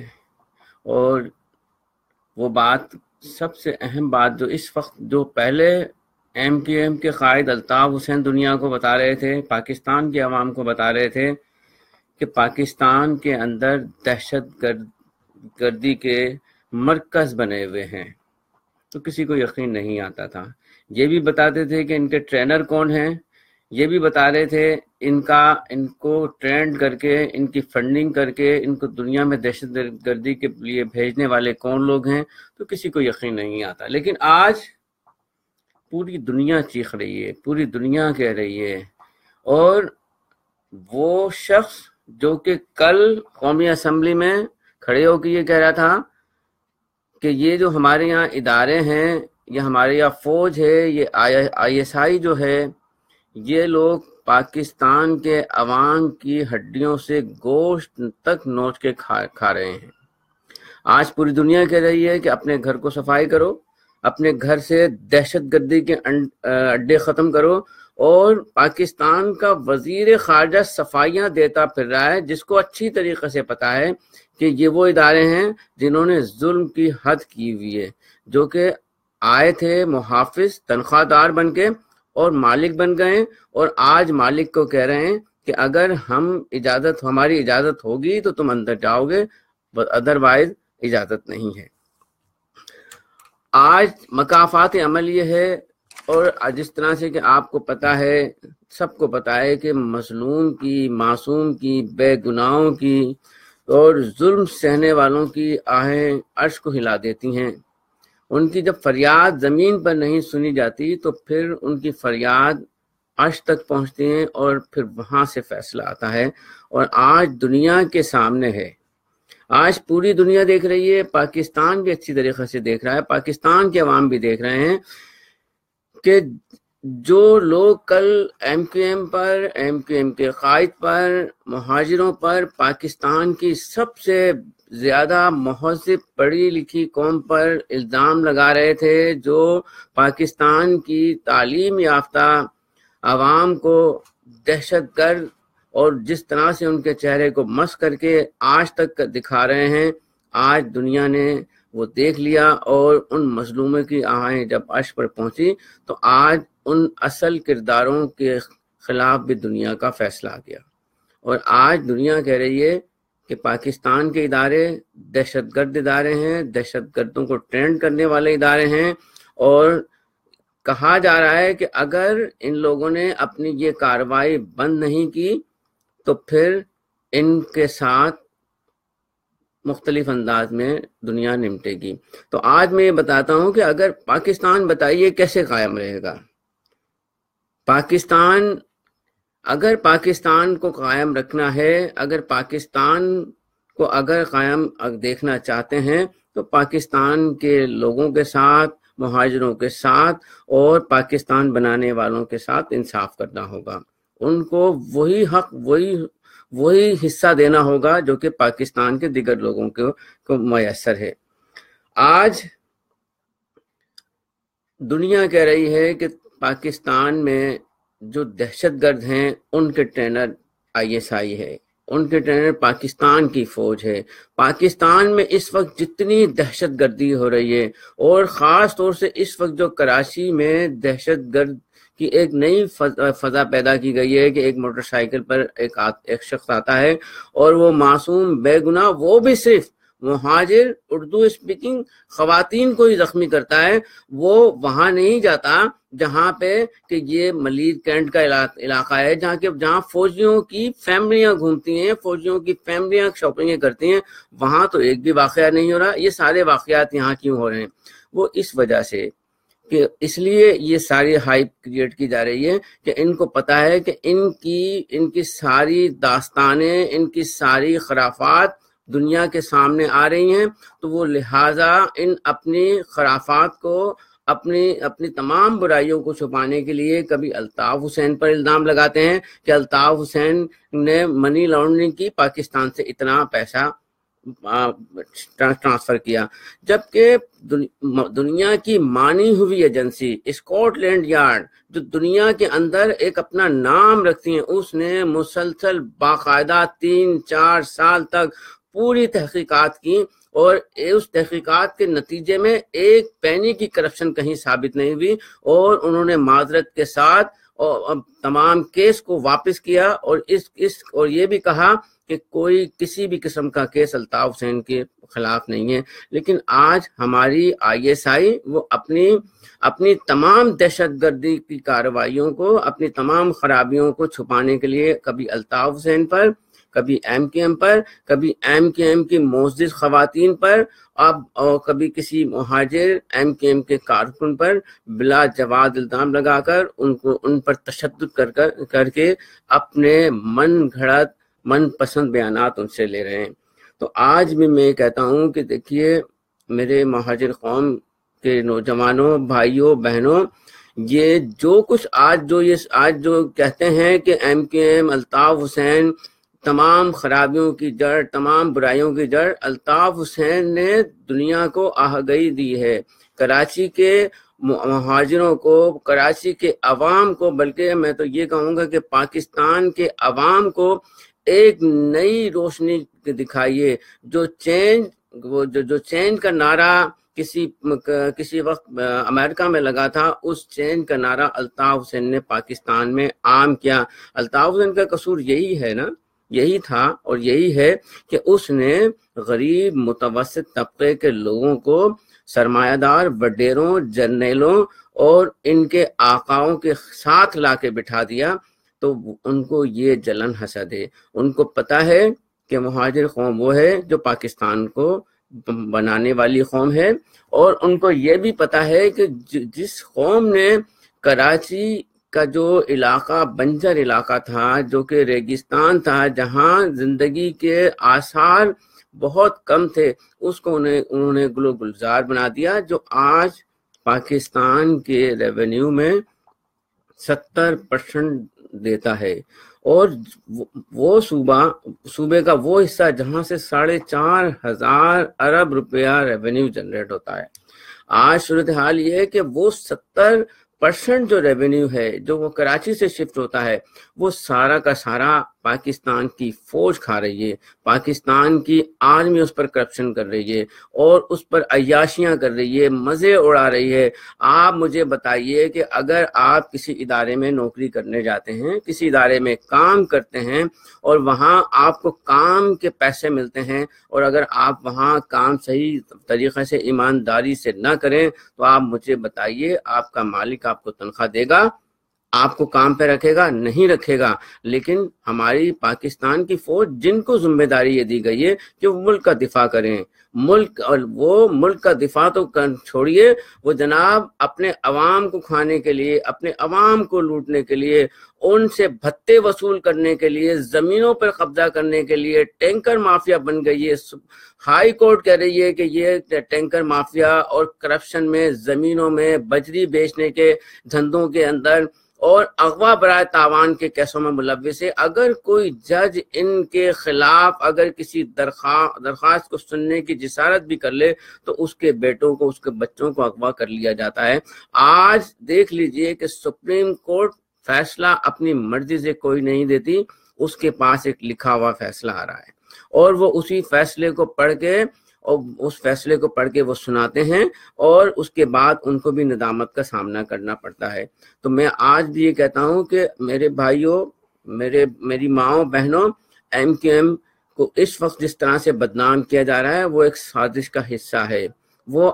اور وہ بات سب سے اہم بات جو اس وقت جو پہلے MQM کے قائد الطاف حسین دنیا کو بتا رہے تھے، پاکستان کی عوام کو بتا رہے تھے کہ پاکستان کے اندر دہشت گردی کے مرکز بنے ہوئے ہیں، تو کسی کو یقین نہیں آتا تھا. یہ بھی بتاتے تھے کہ ان کے ٹرینر کون ہیں، یہ بھی بتا رہے تھے ان کو ٹرینڈ کر کے، ان کی فنڈنگ کر کے ان کو دنیا میں دہشت گردی کے لیے بھیجنے والے کون لوگ ہیں، تو کسی کو یقین نہیں آتا. لیکن آج پوری دنیا چیخ رہی ہے، پوری دنیا کہہ رہی ہے، اور وہ شخص جو کہ کل قومی اسمبلی میں کھڑے ہو کے یہ کہہ رہا تھا کہ یہ جو ہمارے یہاں ادارے ہیں، یہ ہمارے یہاں فوج ہے، یہ ISI جو ہے، یہ لوگ پاکستان کے عوام کی ہڈیوں سے گوشت تک نوچ کے کھا رہے ہیں. آج پوری دنیا کہہ رہی ہے کہ اپنے گھر کو صفائی کرو، اپنے گھر سے دہشت گردی کے اڈے ختم کرو، اور پاکستان کا وزیر خارجہ صفائیاں دیتا پھر رہا ہے، جس کو اچھی طریقے سے پتا ہے کہ یہ وہ ادارے ہیں جنہوں نے ظلم کی حد کی ہوئی ہے، جو کہ آئے تھے محافظ تنخواہ دار بن کے اور مالک بن گئے، اور آج مالک کو کہہ رہے ہیں کہ اگر ہماری اجازت ہوگی تو تم اندر جاؤ گے، ادروائز اجازت نہیں ہے. آج مکافات عمل یہ ہے، اور جس طرح سے کہ آپ کو پتا ہے، سب کو پتا ہے کہ مظلوم کی، معصوم کی، بے گناہوں کی اور ظلم سہنے والوں کی آہیں عرش کو ہلا دیتی ہیں. ان کی جب فریاد زمین پر نہیں سنی جاتی تو پھر ان کی فریاد عرش تک پہنچتی ہیں، اور پھر وہاں سے فیصلہ آتا ہے. اور آج دنیا کے سامنے ہے، آج پوری دنیا دیکھ رہی ہے، پاکستان بھی اچھی طریقے سے دیکھ رہا ہے، پاکستان کے عوام بھی دیکھ رہے ہیں کہ جو لوگ کل MQM پر، MQM کے قائد پر، مہاجروں پر، پاکستان کی سب سے زیادہ مہذب پڑھی لکھی قوم پر الزام لگا رہے تھے، جو پاکستان کی تعلیم یافتہ عوام کو دہشت گرد اور جس طرح سے ان کے چہرے کو مس کر کے آج تک دکھا رہے ہیں، آج دنیا نے وہ دیکھ لیا، اور ان مظلوموں کی آہیں جب عرش پر پہنچی تو آج ان اصل کرداروں کے خلاف بھی دنیا کا فیصلہ آ گیا. اور آج دنیا کہہ رہی ہے کہ پاکستان کے ادارے دہشت گرد ادارے ہیں، دہشت گردوں کو ٹرینڈ کرنے والے ادارے ہیں، اور کہا جا رہا ہے کہ اگر ان لوگوں نے اپنی یہ کارروائی بند نہیں کی تو پھر ان کے ساتھ مختلف انداز میں دنیا نمٹے گی. تو آج میں یہ بتاتا ہوں کہ اگر پاکستان، بتائیے کیسے قائم رہے گا پاکستان؟ اگر پاکستان کو قائم رکھنا ہے، اگر پاکستان کو اگر قائم دیکھنا چاہتے ہیں تو پاکستان کے لوگوں کے ساتھ، مہاجروں کے ساتھ اور پاکستان بنانے والوں کے ساتھ انصاف کرنا ہوگا. ان کو وہی حق، وہی حصہ دینا ہوگا جو کہ پاکستان کے دیگر لوگوں کو میسر ہے. آج دنیا کہہ رہی ہے کہ پاکستان میں جو دہشت گرد ہیں ان کے ٹرینر ISI ہے، ان کے ٹرینر پاکستان کی فوج ہے. پاکستان میں اس وقت جتنی دہشت گردی ہو رہی ہے، اور خاص طور سے اس وقت جو کراچی میں دہشت گرد کی ایک نئی فضا پیدا کی گئی ہے کہ ایک موٹر سائیکل پر ایک شخص آتا ہے اور وہ معصوم بے گناہ، وہ بھی صرف مہاجر اردو اسپیکنگ خواتین کو ہی زخمی کرتا ہے. وہ وہاں نہیں جاتا جہاں پہ کہ یہ ملید کینٹ کا علاقہ ہے، جہاں فوجیوں کی فیملیاں گھومتی ہیں، فوجیوں کی فیملیاں شاپنگیں کرتی ہیں. وہاں تو ایک بھی واقعہ نہیں ہو رہا. یہ سارے واقعات یہاں کیوں ہو رہے ہیں؟ وہ اس وجہ سے کہ اس لیے یہ ساری ہائپ کریٹ کی جا رہی ہے کہ ان کو پتا ہے کہ ان کی ساری داستانیں، ان کی ساری خرافات دنیا کے سامنے آ رہی ہیں، تو وہ لہٰذا ان اپنی خرافات کو، اپنی تمام برائیوں کو چھپانے کے لیے کبھی الطاف حسین پر الزام لگاتے ہیں کہ الطاف حسین نے منی لانڈرنگ کی، پاکستان سے اتنا پیسہ ٹرانسفر کیا، جبکہ دنیا کی مانی ہوئی ایجنسی اسکاٹ لینڈ یارڈ جو دنیا کے اندر ایک اپنا نام رکھتی ہیں، اس نے مسلسل باقاعدہ 3-4 سال تک پوری تحقیقات کی، اور اس تحقیقات کے نتیجے میں ایک پینی کی کرپشن کہیں ثابت نہیں ہوئی، اور انہوں نے معذرت کے ساتھ اور تمام کیس کو واپس کیا، اور اور یہ بھی کہا کہ کوئی کسی بھی قسم کا کیس الطاف حسین کے خلاف نہیں ہے۔ لیکن آج ہماری ISI وہ اپنی تمام دہشت گردی کی کارروائیوں کو، اپنی تمام خرابیوں کو چھپانے کے لیے کبھی الطاف حسین پر، کبھی MKM پر، کبھی MKM کی معزز خواتین پر، اور کبھی کسی مہاجر MKM کے کارکن پر بلا جواز الزام لگا کر ان پر تشدد کر کے اپنے من پسند بیانات ان سے لے رہے ہیں۔ تو آج بھی میں کہتا ہوں کہ دیکھیے میرے مہاجر قوم کے نوجوانوں، بھائیوں، بہنوں، یہ جو کچھ آج جو کہتے ہیں کہ MKM، الطاف حسین تمام خرابیوں کی جڑ، تمام برائیوں کی جڑ، الطاف حسین نے دنیا کو آگاہی دی ہے، کراچی کے مہاجروں کو، کراچی کے عوام کو، بلکہ میں تو یہ کہوں گا کہ پاکستان کے عوام کو ایک نئی روشنی دکھائیے۔ جو چینج کا نعرہ کسی وقت امریکہ میں لگا تھا، اس چینج کا نعرہ الطاف حسین نے پاکستان میں عام کیا۔ الطاف حسین کا قصور یہی ہے نا، یہی تھا اور یہی ہے کہ اس نے غریب متوسط طبقے کے لوگوں کو سرمایہ دار وڈیروں، جرنیلوں اور ان کے آقاؤں کے ساتھ لا کے بٹھا دیا، تو ان کو یہ جلن حسد ہے۔ ان کو پتا ہے کہ مہاجر قوم وہ ہے جو پاکستان کو بنانے والی قوم ہے، اور ان کو یہ بھی پتا ہے کہ جس قوم نے کراچی کا جو علاقہ بنجر علاقہ تھا، جو کہ ریگستان تھا، جہاں زندگی کے آثار بہت کم تھے، اس کو انہوں نے گل و گلزار بنا دیا، جو آج پاکستان کے ریونیو میں 70% دیتا ہے، اور وہ صوبے کا وہ حصہ جہاں سے 4,500 ارب روپیہ ریونیو جنریٹ ہوتا ہے۔ آج صورتحال یہ ہے کہ وہ 70% جو ریونیو ہے جو وہ کراچی سے شفٹ ہوتا ہے، وہ سارا کا سارا پاکستان کی فوج کھا رہی ہے، پاکستان کی آرمی اس پر کرپشن کر رہی ہے اور اس پر عیاشیاں کر رہی ہے، مزے اڑا رہی ہے۔ آپ مجھے بتائیے کہ اگر آپ کسی ادارے میں نوکری کرنے جاتے ہیں، کسی ادارے میں کام کرتے ہیں، اور وہاں آپ کو کام کے پیسے ملتے ہیں، اور اگر آپ وہاں کام صحیح طریقے سے ایمانداری سے نہ کریں، تو آپ مجھے بتائیے آپ کا مالک آپ کو تنخواہ دے گا؟ آپ کو کام پہ رکھے گا؟ نہیں رکھے گا۔ لیکن ہماری پاکستان کی فوج، جن کو ذمہ داری یہ دی گئی ہے کہ وہ ملک کا دفاع کریں، ملک کا دفاع تو چھوڑیے، وہ جناب اپنے عوام کو کھانے کے لیے، اپنے عوام کو لوٹنے کے لیے، ان سے بھتے وصول کرنے کے لیے، زمینوں پر قبضہ کرنے کے لیے ٹینکر مافیا بن گئی ہے۔ ہائی کورٹ کہہ رہی ہے کہ یہ ٹینکر مافیا اور کرپشن میں، زمینوں میں بجری بیچنے کے دھندوں کے اندر اور اغوا برائے تاوان کے کیسوں میں ملوث ہے۔ اگر کوئی جج ان کے خلاف اگر کسی درخواست کو سننے کی جسارت بھی کر لے، تو اس کے بیٹوں کو، اس کے بچوں کو اغوا کر لیا جاتا ہے۔ آج دیکھ لیجئے کہ سپریم کورٹ فیصلہ اپنی مرضی سے کوئی نہیں دیتی، اس کے پاس ایک لکھا ہوا فیصلہ آ رہا ہے، اور وہ اسی فیصلے کو پڑھ کے وہ سناتے ہیں، اور اس کے بعد ان کو بھی ندامت کا سامنا کرنا پڑتا ہے۔ تو میں آج بھی یہ کہتا ہوں کہ میرے بھائیوں، میری ماؤں، بہنوں، MKM کو اس وقت جس طرح سے بدنام کیا جا رہا ہے، وہ ایک سازش کا حصہ ہے، وہ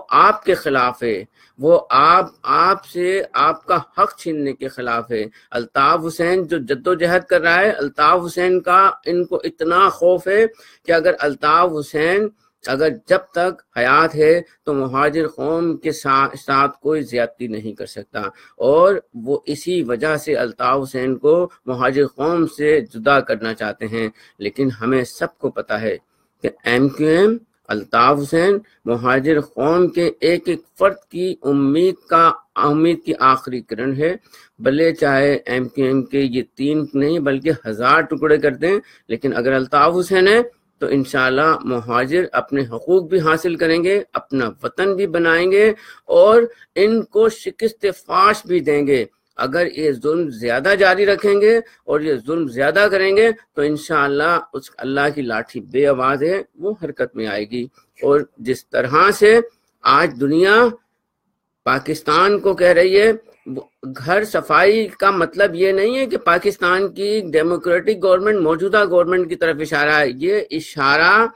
آپ کے خلاف ہے، وہ آپ سے آپ کا حق چھیننے کے خلاف ہے۔ الطاف حسین جو جدوجہد کر رہا ہے، الطاف حسین کا ان کو اتنا خوف ہے کہ اگر الطاف حسین اگر جب تک حیات ہے تو مہاجر قوم کے ساتھ کوئی زیادتی نہیں کر سکتا، اور وہ اسی وجہ سے الطاف حسین کو مہاجر قوم سے جدا کرنا چاہتے ہیں۔ لیکن ہمیں سب کو پتا ہے کہ MQM، الطاف حسین مہاجر قوم کے ایک ایک فرد کی امید کی آخری کرن ہے۔ بھلے چاہے MQM کے یہ 3 نہیں بلکہ 1000 ٹکڑے کر دیں، لیکن اگر الطاف حسین ہے تو انشاءاللہ مہاجر اپنے حقوق بھی حاصل کریں گے، اپنا وطن بھی بنائیں گے، اور ان کو شکست فاش بھی دیں گے۔ اگر یہ ظلم زیادہ جاری رکھیں گے اور یہ ظلم زیادہ کریں گے تو انشاءاللہ اس اللہ کی لاٹھی بے آواز ہے، وہ حرکت میں آئے گی۔ اور جس طرح سے آج دنیا پاکستان کو کہہ رہی ہے، گھر صفائی کا مطلب یہ نہیں ہے کہ پاکستان کی ڈیموکریٹک گورنمنٹ موجودہ گورنمنٹ کی طرف اشارہ ہے، یہ اشارہ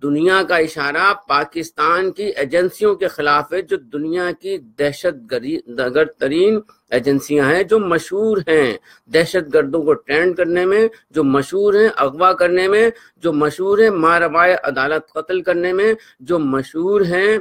دنیا کا اشارہ پاکستان کی ایجنسیوں کے خلاف ہے، جو دنیا کی دہشت گرد ترین ایجنسیاں ہیں، جو مشہور ہیں دہشت گردوں کو ٹرینڈ کرنے میں، جو مشہور ہیں اغوا کرنے میں، جو مشہور ہیں ماروائے عدالت قتل کرنے میں، جو مشہور ہیں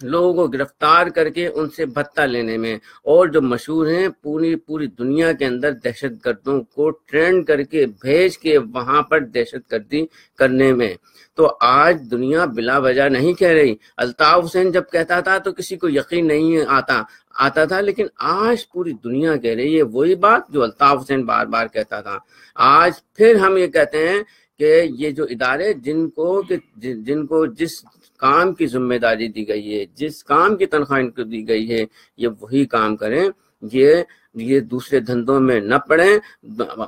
لوگوں کو گرفتار کر کے ان سے بھتہ لینے میں، اور جو مشہور ہیں پوری دنیا کے اندر دہشت گردوں کو ٹرینڈ کر کے بھیج کے وہاں پر دہشت گردی کرنے میں۔ تو آج دنیا بلا وجہ نہیں کہہ رہی۔ الطاف حسین جب کہتا تھا تو کسی کو یقین نہیں آتا تھا، لیکن آج پوری دنیا کہہ رہی ہے وہی بات جو الطاف حسین بار بار کہتا تھا۔ آج پھر ہم یہ کہتے ہیں کہ یہ جو ادارے جن کو جس کام کی ذمہ داری دی گئی ہے، جس کام کی تنخواہ ان کو دی گئی ہے، یہ وہی کام کریں، یہ دوسرے دھندوں میں نہ پڑیں۔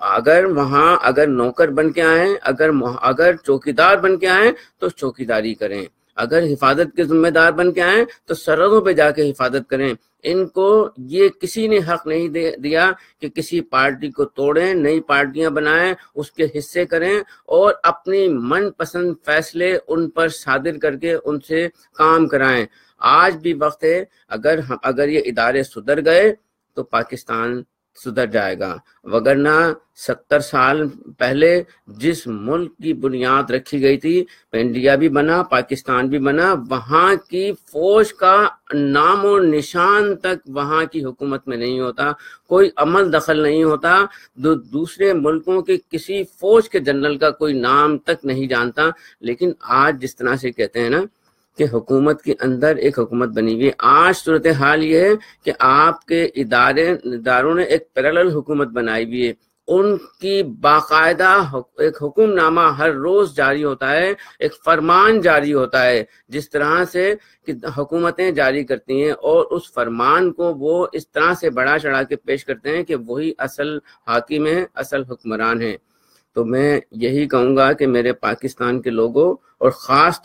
اگر نوکر بن کے آئیں، اگر چوکیدار بن کے آئیں تو چوکیداری کریں، اگر حفاظت کے ذمہ دار بن کے آئیں تو سرحدوں پہ جا کے حفاظت کریں۔ ان کو یہ کسی نے حق نہیں دیا کہ کسی پارٹی کو توڑیں، نئی پارٹیاں بنائیں، اس کے حصے کریں اور اپنی من پسند فیصلے ان پر صادر کر کے ان سے کام کرائیں۔ آج بھی وقت ہے، اگر یہ ادارے سدھر گئے تو پاکستان سدھر جائے گا، وگرنہ 70 سال پہلے جس ملک کی بنیاد رکھی گئی تھی، انڈیا بھی بنا، پاکستان بھی بنا، وہاں کی فوج کا نام و نشان تک وہاں کی حکومت میں نہیں ہوتا، کوئی عمل دخل نہیں ہوتا، دوسرے ملکوں کے کسی فوج کے جنرل کا کوئی نام تک نہیں جانتا۔ لیکن آج جس طرح سے کہتے ہیں نا کہ حکومت کے اندر ایک حکومت بنی ہوئی ہے، آج صورتحال یہ ہے کہ آپ کے اداروں نے ایک پیرالل حکومت بنائی ہوئی ہے، ان کی باقاعدہ ایک حکم نامہ ہر روز جاری ہوتا ہے، ایک فرمان جاری ہوتا ہے، جس طرح سے کہ حکومتیں جاری کرتی ہیں، اور اس فرمان کو وہ اس طرح سے بڑھا چڑھا کے پیش کرتے ہیں کہ وہی اصل حاکم ہیں، اصل حکمران ہیں۔ تو میں یہی کہوں گا کہ میرے پاکستان کے لوگوں اور خاص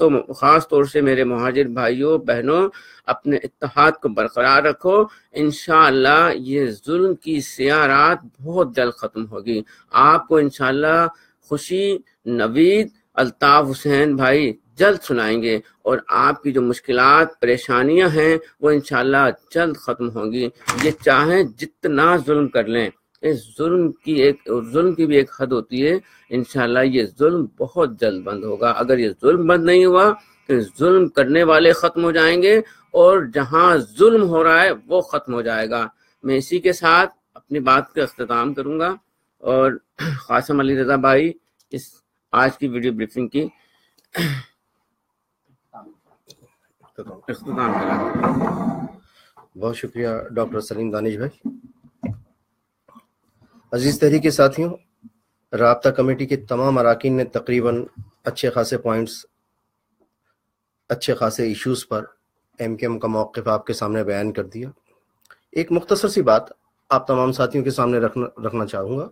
طور سے میرے مہاجر بھائیوں بہنوں، اپنے اتحاد کو برقرار رکھو، انشاءاللہ یہ ظلم کی سیاہ رات بہت جلد ختم ہوگی۔ آپ کو انشاءاللہ خوشی نوید الطاف حسین بھائی جلد سنائیں گے، اور آپ کی جو مشکلات پریشانیاں ہیں وہ انشاءاللہ جلد ختم ہوں گی۔ یہ چاہیں جتنا ظلم کر لیں، اس ظلم کی بھی ایک حد ہوتی ہے، انشاءاللہ یہ ظلم بہت جلد بند ہوگا۔ اگر یہ ظلم بند نہیں ہوا تو ظلم کرنے والے ختم ہو جائیں گے، اور جہاں ظلم ہو رہا ہے وہ ختم ہو جائے گا۔ میں اسی کے ساتھ اپنی بات کا اختتام کروں گا، اور قاسم علی رضا بھائی اس آج کی ویڈیو بریفنگ کی اختتام کریں۔ بہت شکریہ ڈاکٹر سلیم دانش بھائی۔ عزیز تحریک کے ساتھیوں، رابطہ کمیٹی کے تمام اراکین نے تقریباً اچھے خاصے پوائنٹس، اچھے خاصے ایشوز پر MQM کا موقف آپ کے سامنے بیان کر دیا۔ ایک مختصر سی بات آپ تمام ساتھیوں کے سامنے رکھنا چاہوں گا۔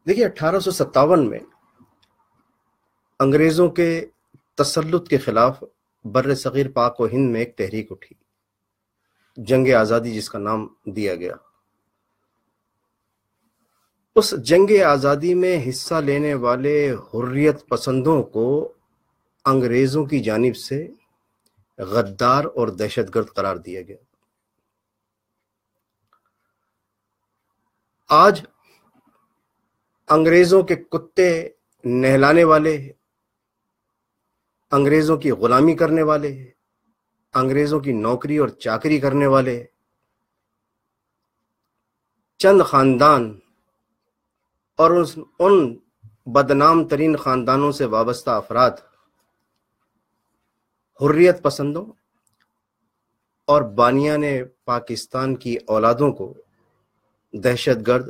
دیکھیے 1857 میں انگریزوں کے تسلط کے خلاف بر صغیر پاک و ہند میں ایک تحریک اٹھی، جنگ آزادی جس کا نام دیا گیا۔ اس جنگ آزادی میں حصہ لینے والے حریت پسندوں کو انگریزوں کی جانب سے غدار اور دہشت گرد قرار دیا گیا۔ آج انگریزوں کے کتے نہلانے والے، انگریزوں کی غلامی کرنے والے، انگریزوں کی نوکری اور چاکری کرنے والے چند خاندان اور ان بدنام ترین خاندانوں سے وابستہ افراد حریت پسندوں اور بانیان پاکستان کی اولادوں کو دہشت گرد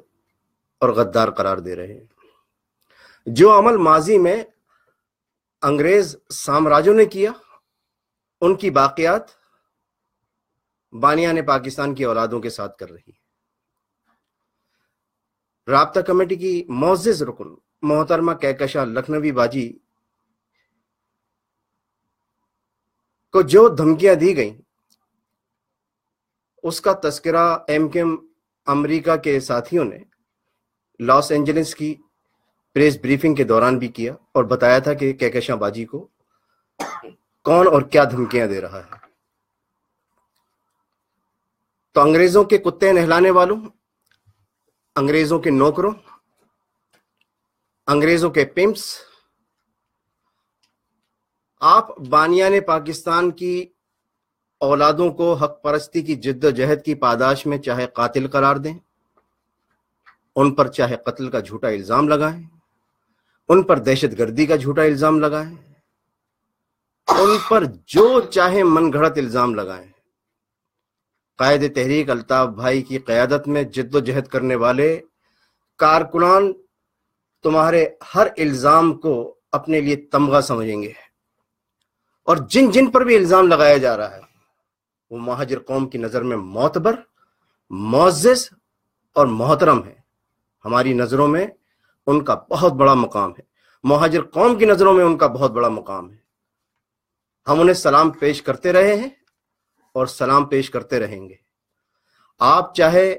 اور غدار قرار دے رہے ہیں۔ جو عمل ماضی میں انگریز سامراجوں نے کیا، ان کی باقیات بانیان پاکستان کی اولادوں کے ساتھ کر رہی ہے۔ رابطہ کمیٹی کی معزز رکن محترمہ کہکشاں لکھنوی باجی کو جو دھمکیاں دی گئیں، اس کا تذکرہ ایم کیو ایم امریکہ کے ساتھیوں نے لاس اینجلس کی پریس بریفنگ کے دوران بھی کیا اور بتایا تھا کہ کہکشاں باجی کو کون اور کیا دھمکیاں دے رہا ہے۔ تو انگریزوں کے کتے نہلانے والوں، انگریزوں کے نوکروں، انگریزوں کے پمپس، آپ بانیان پاکستان کی اولادوں کو حق پرستی کی جد و جہد کی پاداش میں چاہے قاتل قرار دیں، ان پر چاہے قتل کا جھوٹا الزام لگائیں، ان پر دہشت گردی کا جھوٹا الزام لگائیں، ان پر جو چاہے من گھڑت الزام لگائیں، قائد تحریک الطاف بھائی کی قیادت میں جد و جہد کرنے والے کارکنان تمہارے ہر الزام کو اپنے لیے تمغہ سمجھیں گے، اور جن جن پر بھی الزام لگایا جا رہا ہے وہ مہاجر قوم کی نظر میں معتبر، معزز اور محترم ہے۔ ہماری نظروں میں ان کا بہت بڑا مقام ہے، مہاجر قوم کی نظروں میں ان کا بہت بڑا مقام ہے۔ ہم انہیں سلام پیش کرتے رہے ہیں اور سلام پیش کرتے رہیں گے۔ آپ چاہے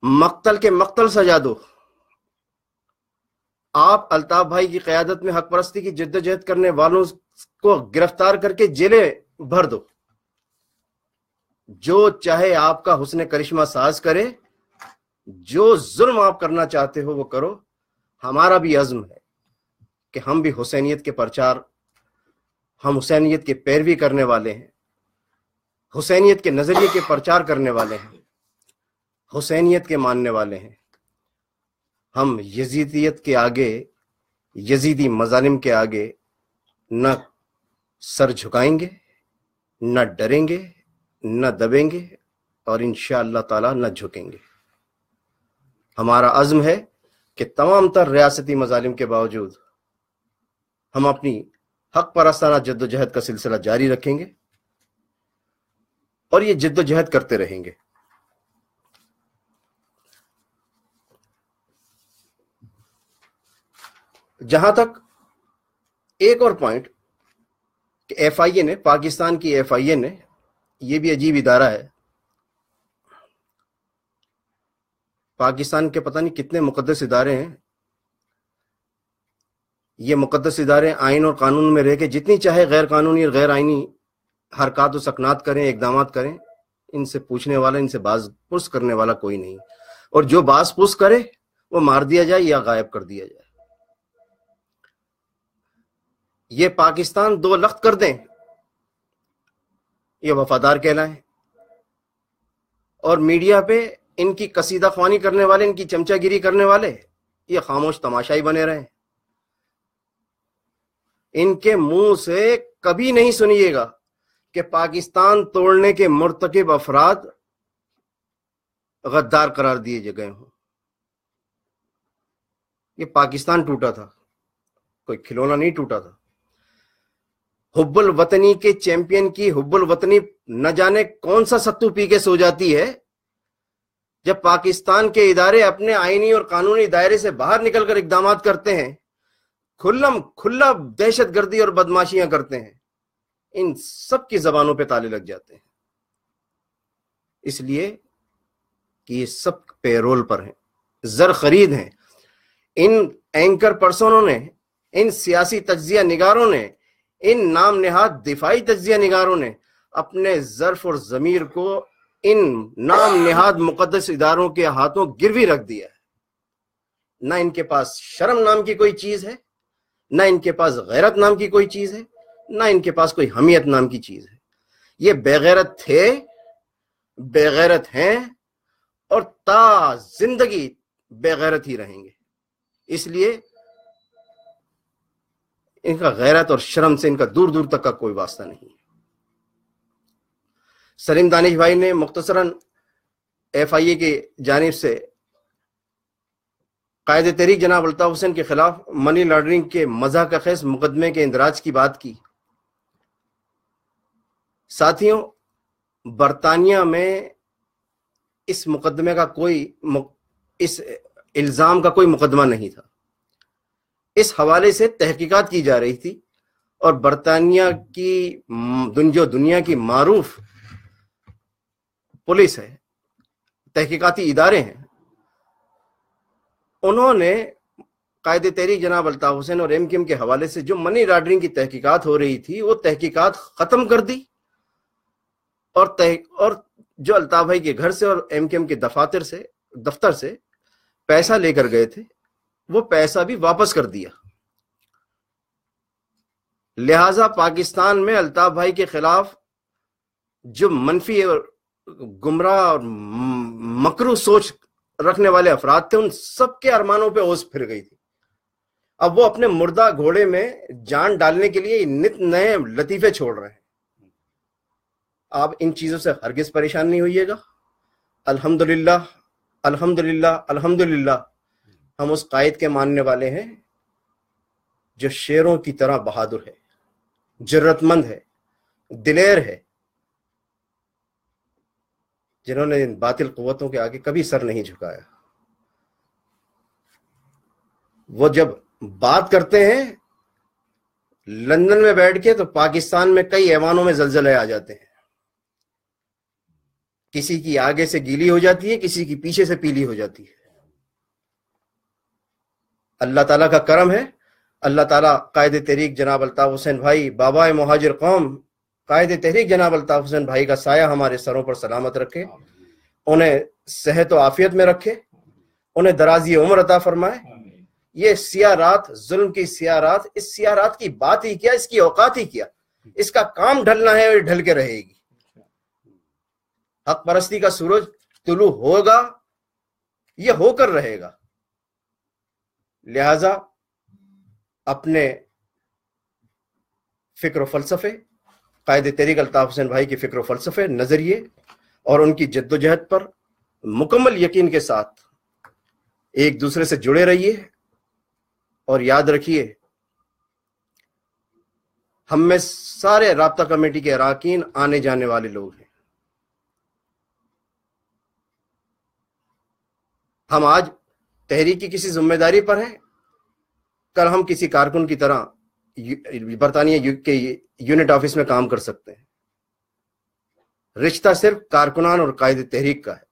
مقتل کے مقتل سجا دو، آپ الطاف بھائی کی قیادت میں حق پرستی کی جدوجہد کرنے والوں کو گرفتار کر کے جیلیں بھر دو، جو چاہے آپ کا حسن کرشمہ ساز کرے، جو ظلم آپ کرنا چاہتے ہو وہ کرو۔ ہمارا بھی عزم ہے کہ ہم بھی حسینیت کے پرچار، ہم حسینیت کے پیروی کرنے والے ہیں، حسینیت کے نظریے کے پرچار کرنے والے ہیں، حسینیت کے ماننے والے ہیں۔ ہم یزیدیت کے آگے، یزیدی مظالم کے آگے نہ سر جھکائیں گے، نہ ڈریں گے، نہ دبیں گے، اور انشاءاللہ تعالی نہ جھکیں گے۔ ہمارا عزم ہے کہ تمام تر ریاستی مظالم کے باوجود ہم اپنی حق پرستانہ جد و جہد کا سلسلہ جاری رکھیں گے اور یہ جد و جہد کرتے رہیں گے۔ جہاں تک ایک اور پوائنٹ کہ ایف آئی اے نے، پاکستان کی ایف آئی اے نے، یہ بھی عجیب ادارہ ہے، پاکستان کے پتہ نہیں کتنے مقدس ادارے ہیں، یہ مقدس ادارے آئین اور قانون میں رہ کے جتنی چاہے غیر قانونی اور غیر آئینی حرکات و سکنات کریں، اقدامات کریں، ان سے پوچھنے والا، ان سے باز پرس کرنے والا کوئی نہیں، اور جو باز پرس کرے وہ مار دیا جائے یا غائب کر دیا جائے۔ یہ پاکستان دو لخت کر دیں، یہ وفادار کہلائیں، اور میڈیا پہ ان کی قصیدہ خوانی کرنے والے، ان کی چمچہ گیری کرنے والے یہ خاموش تماشائی بنے رہے۔ ان کے منہ سے کبھی نہیں سنیے گا کہ پاکستان توڑنے کے مرتکب افراد غدار قرار دیے گئے ہوں۔ یہ پاکستان ٹوٹا تھا، کوئی کھلونا نہیں ٹوٹا تھا۔ حب الوطنی کے چیمپئن کی حب الوطنی نہ جانے کون سا ستو پی کے سو جاتی ہے جب پاکستان کے ادارے اپنے آئینی اور قانونی دائرے سے باہر نکل کر اقدامات کرتے ہیں، کھلم کھلا دہشت گردی اور بدماشیاں کرتے ہیں، ان سب کی زبانوں پہ تالے لگ جاتے ہیں، اس لیے کہ یہ سب پے رول پر ہیں، زر خرید ہیں۔ ان اینکر پرسنوں نے، ان سیاسی تجزیہ نگاروں نے، ان نام نہاد دفاعی تجزیہ نگاروں نے اپنے ظرف اور ضمیر کو ان نام نہاد مقدس اداروں کے ہاتھوں گروی رکھ دیا ہے۔ نہ ان کے پاس شرم نام کی کوئی چیز ہے، نہ ان کے پاس غیرت نام کی کوئی چیز ہے، نہ ان کے پاس کوئی حمیت نام کی چیز ہے. یہ بے غیرت تھے، بے غیرت ہیں، اور تا زندگی بے غیرت ہی رہیں گے. اس لیے ان کا غیرت اور شرم سے ان کا دور دور تک کا کوئی واسطہ نہیں. سلیم دانش بھائی نے مختصراً FIA کی جانب سے قائد تحریک جناب الطاف حسین کے خلاف منی لانڈرنگ کے مزاح کا خیز مقدمے کے اندراج کی بات کی. ساتھیوں، برطانیہ میں اس مقدمے کا اس الزام کا کوئی مقدمہ نہیں تھا. اس حوالے سے تحقیقات کی جا رہی تھی، اور برطانیہ کی جو دنیا کی معروف پولیس ہے، تحقیقاتی ادارے ہیں، انہوں نے قائد تحریک جناب الطاف حسین اور MKM کے حوالے سے جو منی لانڈرنگ کی تحقیقات ہو رہی تھی وہ تحقیقات ختم کر دی، اور جو الطاف بھائی کے گھر سے اور MKM کے دفتر سے پیسہ لے کر گئے تھے وہ پیسہ بھی واپس کر دیا. لہذا پاکستان میں الطاف بھائی کے خلاف جو منفی اور گمراہ اور مکروہ سوچ رکھنے والے افراد تھے، ان سب کے ارمانوں پہ اوس پھر گئی تھی. اب وہ اپنے مردہ گھوڑے میں جان ڈالنے کے لیے نت نئے لطیفے چھوڑ رہے ہیں. آپ ان چیزوں سے ہرگز پریشان نہیں ہوئیے گا. الحمدللہ الحمدللہ الحمدللہ ہم اس قائد کے ماننے والے ہیں جو شیروں کی طرح بہادر ہے، جرت مند ہے، دلیر ہے، جنہوں نے ان باطل قوتوں کے آگے کبھی سر نہیں جھکایا. وہ جب بات کرتے ہیں لندن میں بیٹھ کے تو پاکستان میں کئی ایوانوں میں زلزلے آ جاتے ہیں. کسی کی آگے سے گیلی ہو جاتی ہے، کسی کی پیچھے سے پیلی ہو جاتی ہے. اللہ تعالیٰ کا کرم ہے. اللہ تعالیٰ قائد تحریک جناب الطاف حسین بھائی، بابا مہاجر قوم، قائد تحریک جناب الطاف حسین بھائی کا سایہ ہمارے سروں پر سلامت رکھے، انہیں صحت و عافیت میں رکھے، انہیں درازی عمر عطا فرمائے. یہ سیاہ رات، ظلم کی سیاہ رات، اس سیاہ رات کی بات ہی کیا، اس کی اوقات ہی کیا، اس کا کام ڈھلنا ہے اور ڈھل کے رہے گی. حق پرستی کا سورج طلوع ہوگا، یہ ہو کر رہے گا. لہذا اپنے فکر و فلسفے، قائد تحریک الطاف حسین بھائی کے فکر و فلسفے، نظریے اور ان کی جد و جہد پر مکمل یقین کے ساتھ ایک دوسرے سے جڑے رہیے. اور یاد رکھیے، ہم میں سارے رابطہ کمیٹی کے اراکین آنے جانے والے لوگ ہیں. ہم آج تحریک کی کسی ذمہ داری پر ہیں، کل ہم کسی کارکن کی طرح برطانیہ کے یونٹ آفس میں کام کر سکتے ہیں. رشتہ صرف کارکنان اور قائد تحریک کا ہے.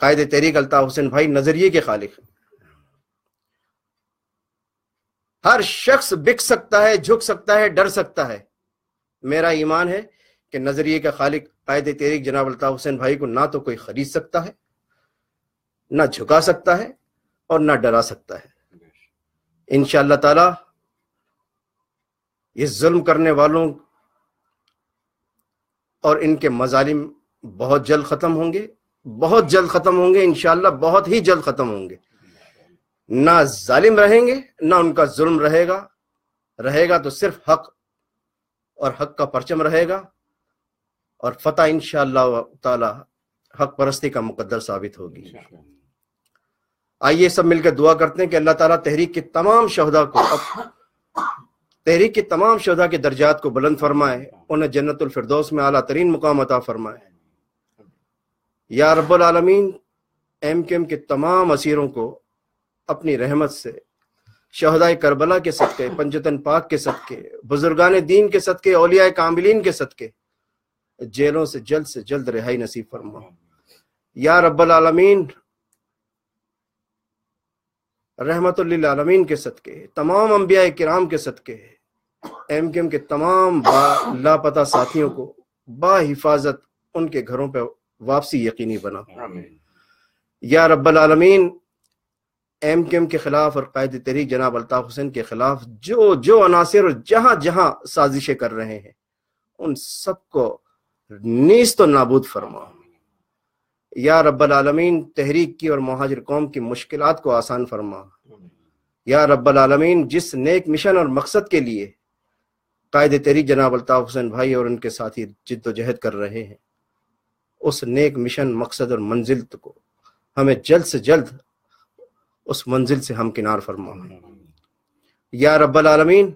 قائد تحریک الطاف حسین بھائی نظریے کے خالق ہیں. ہر شخص بک سکتا ہے، جھک سکتا ہے، ڈر سکتا ہے. میرا ایمان ہے کہ نظریے کا خالق قائد تحریک جناب الطاف حسین بھائی کو نہ تو کوئی خرید سکتا ہے، نہ جھکا سکتا ہے، اور نہ ڈرا سکتا ہے. انشاءاللہ تعالی یہ ظلم کرنے والوں اور ان کے مظالم بہت جلد ختم ہوں گے، بہت جلد ختم ہوں گے، انشاءاللہ بہت ہی جلد ختم ہوں گے. نہ ظالم رہیں گے، نہ ان کا ظلم رہے گا تو صرف حق اور حق کا پرچم رہے گا، اور فتح انشاءاللہ تعالی حق پرستی کا مقدر ثابت ہوگی. آئیے سب مل کے دعا کرتے ہیں کہ اللہ تعالیٰ تحریک کے تمام شہداء کے درجات کو بلند فرمائے، انہیں جنت الفردوس میں اعلیٰ ترین مقام عطا فرمائے. یا رب العالمین، MKM کے تمام اسیروں کو اپنی رحمت سے شہداء کربلا کے صدقے، پنجتن پاک کے صدقے، بزرگان دین کے صدقے، اولیاء کاملین کے صدقے جیلوں سے جلد رہائی نصیب فرما. یا رب العالمین، رحمت للعالمین کے صدقے، تمام انبیاء کرام کے صدقے، MKM کے تمام لاپتہ ساتھیوں کو با-حفاظت ان کے گھروں پہ واپسی یقینی بنا. یا رب العالمین، MQM کے خلاف اور قائد تحریک جناب الطاف حسین کے خلاف جو عناصر اور جہاں جہاں سازشیں کر رہے ہیں ان سب کو نیست و نابود فرما۔ یا رب العالمین تحریک کی اور مہاجر قوم کی مشکلات کو آسان فرما۔ یا رب العالمین جس نیک مشن اور مقصد کے لیے قائد تحریک جناب الطاف حسین بھائی اور ان کے ساتھی جد و جہد کر رہے ہیں اس نیک مشن مقصد اور منزل کو ہمیں جلد سے جلد اس منزل سے ہمکنار فرما۔ یا رب العالمین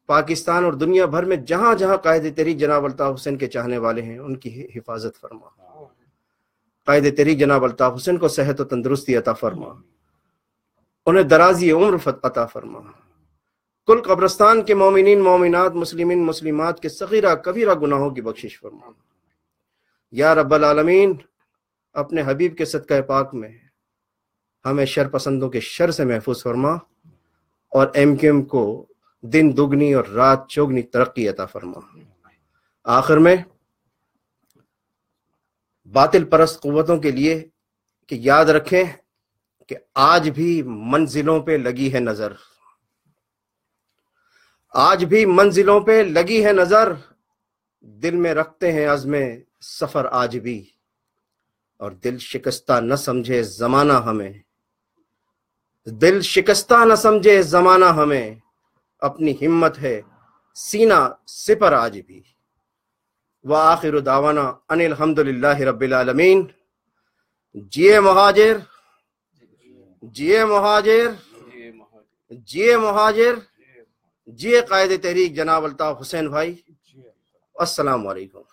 پاکستان اور دنیا بھر میں جہاں جہاں قائد تحریک جناب الطاف حسین کے چاہنے والے ہیں ان کی حفاظت فرما۔ قائد تحریک جناب الطاف حسین کو صحت و تندرستی عطا فرما، انہیں درازی عمر عطا فرما، کل قبرستان کے مومنین مومنات مسلمین مسلمات کے صغیرہ کبیرہ گناہوں کی بخشش فرما۔ یا رب العالمین اپنے حبیب کے صدقہ پاک میں ہمیں شر پسندوں کے شر سے محفوظ فرما اور MQM کو دن دگنی اور رات چوگنی ترقی عطا فرما۔ آخر میں باطل پرست قوتوں کے لیے کہ یاد رکھیں کہ آج بھی منزلوں پہ لگی ہے نظر، آج بھی منزلوں پہ لگی ہے نظر، دل میں رکھتے ہیں عزم سفر آج بھی، اور دل شکستہ نہ سمجھے زمانہ ہمیں، دل شکستہ نہ سمجھے زمانہ ہمیں، اپنی ہمت ہے سینہ سپر آج بھی۔ وآخر دعوانا ان الحمدللہ رب العالمین۔ جیے مہاجر، جیے مہاجر، جیے مہاجر، جیے قائد تحریک جناب الطاف حسین بھائی۔ السلام علیکم۔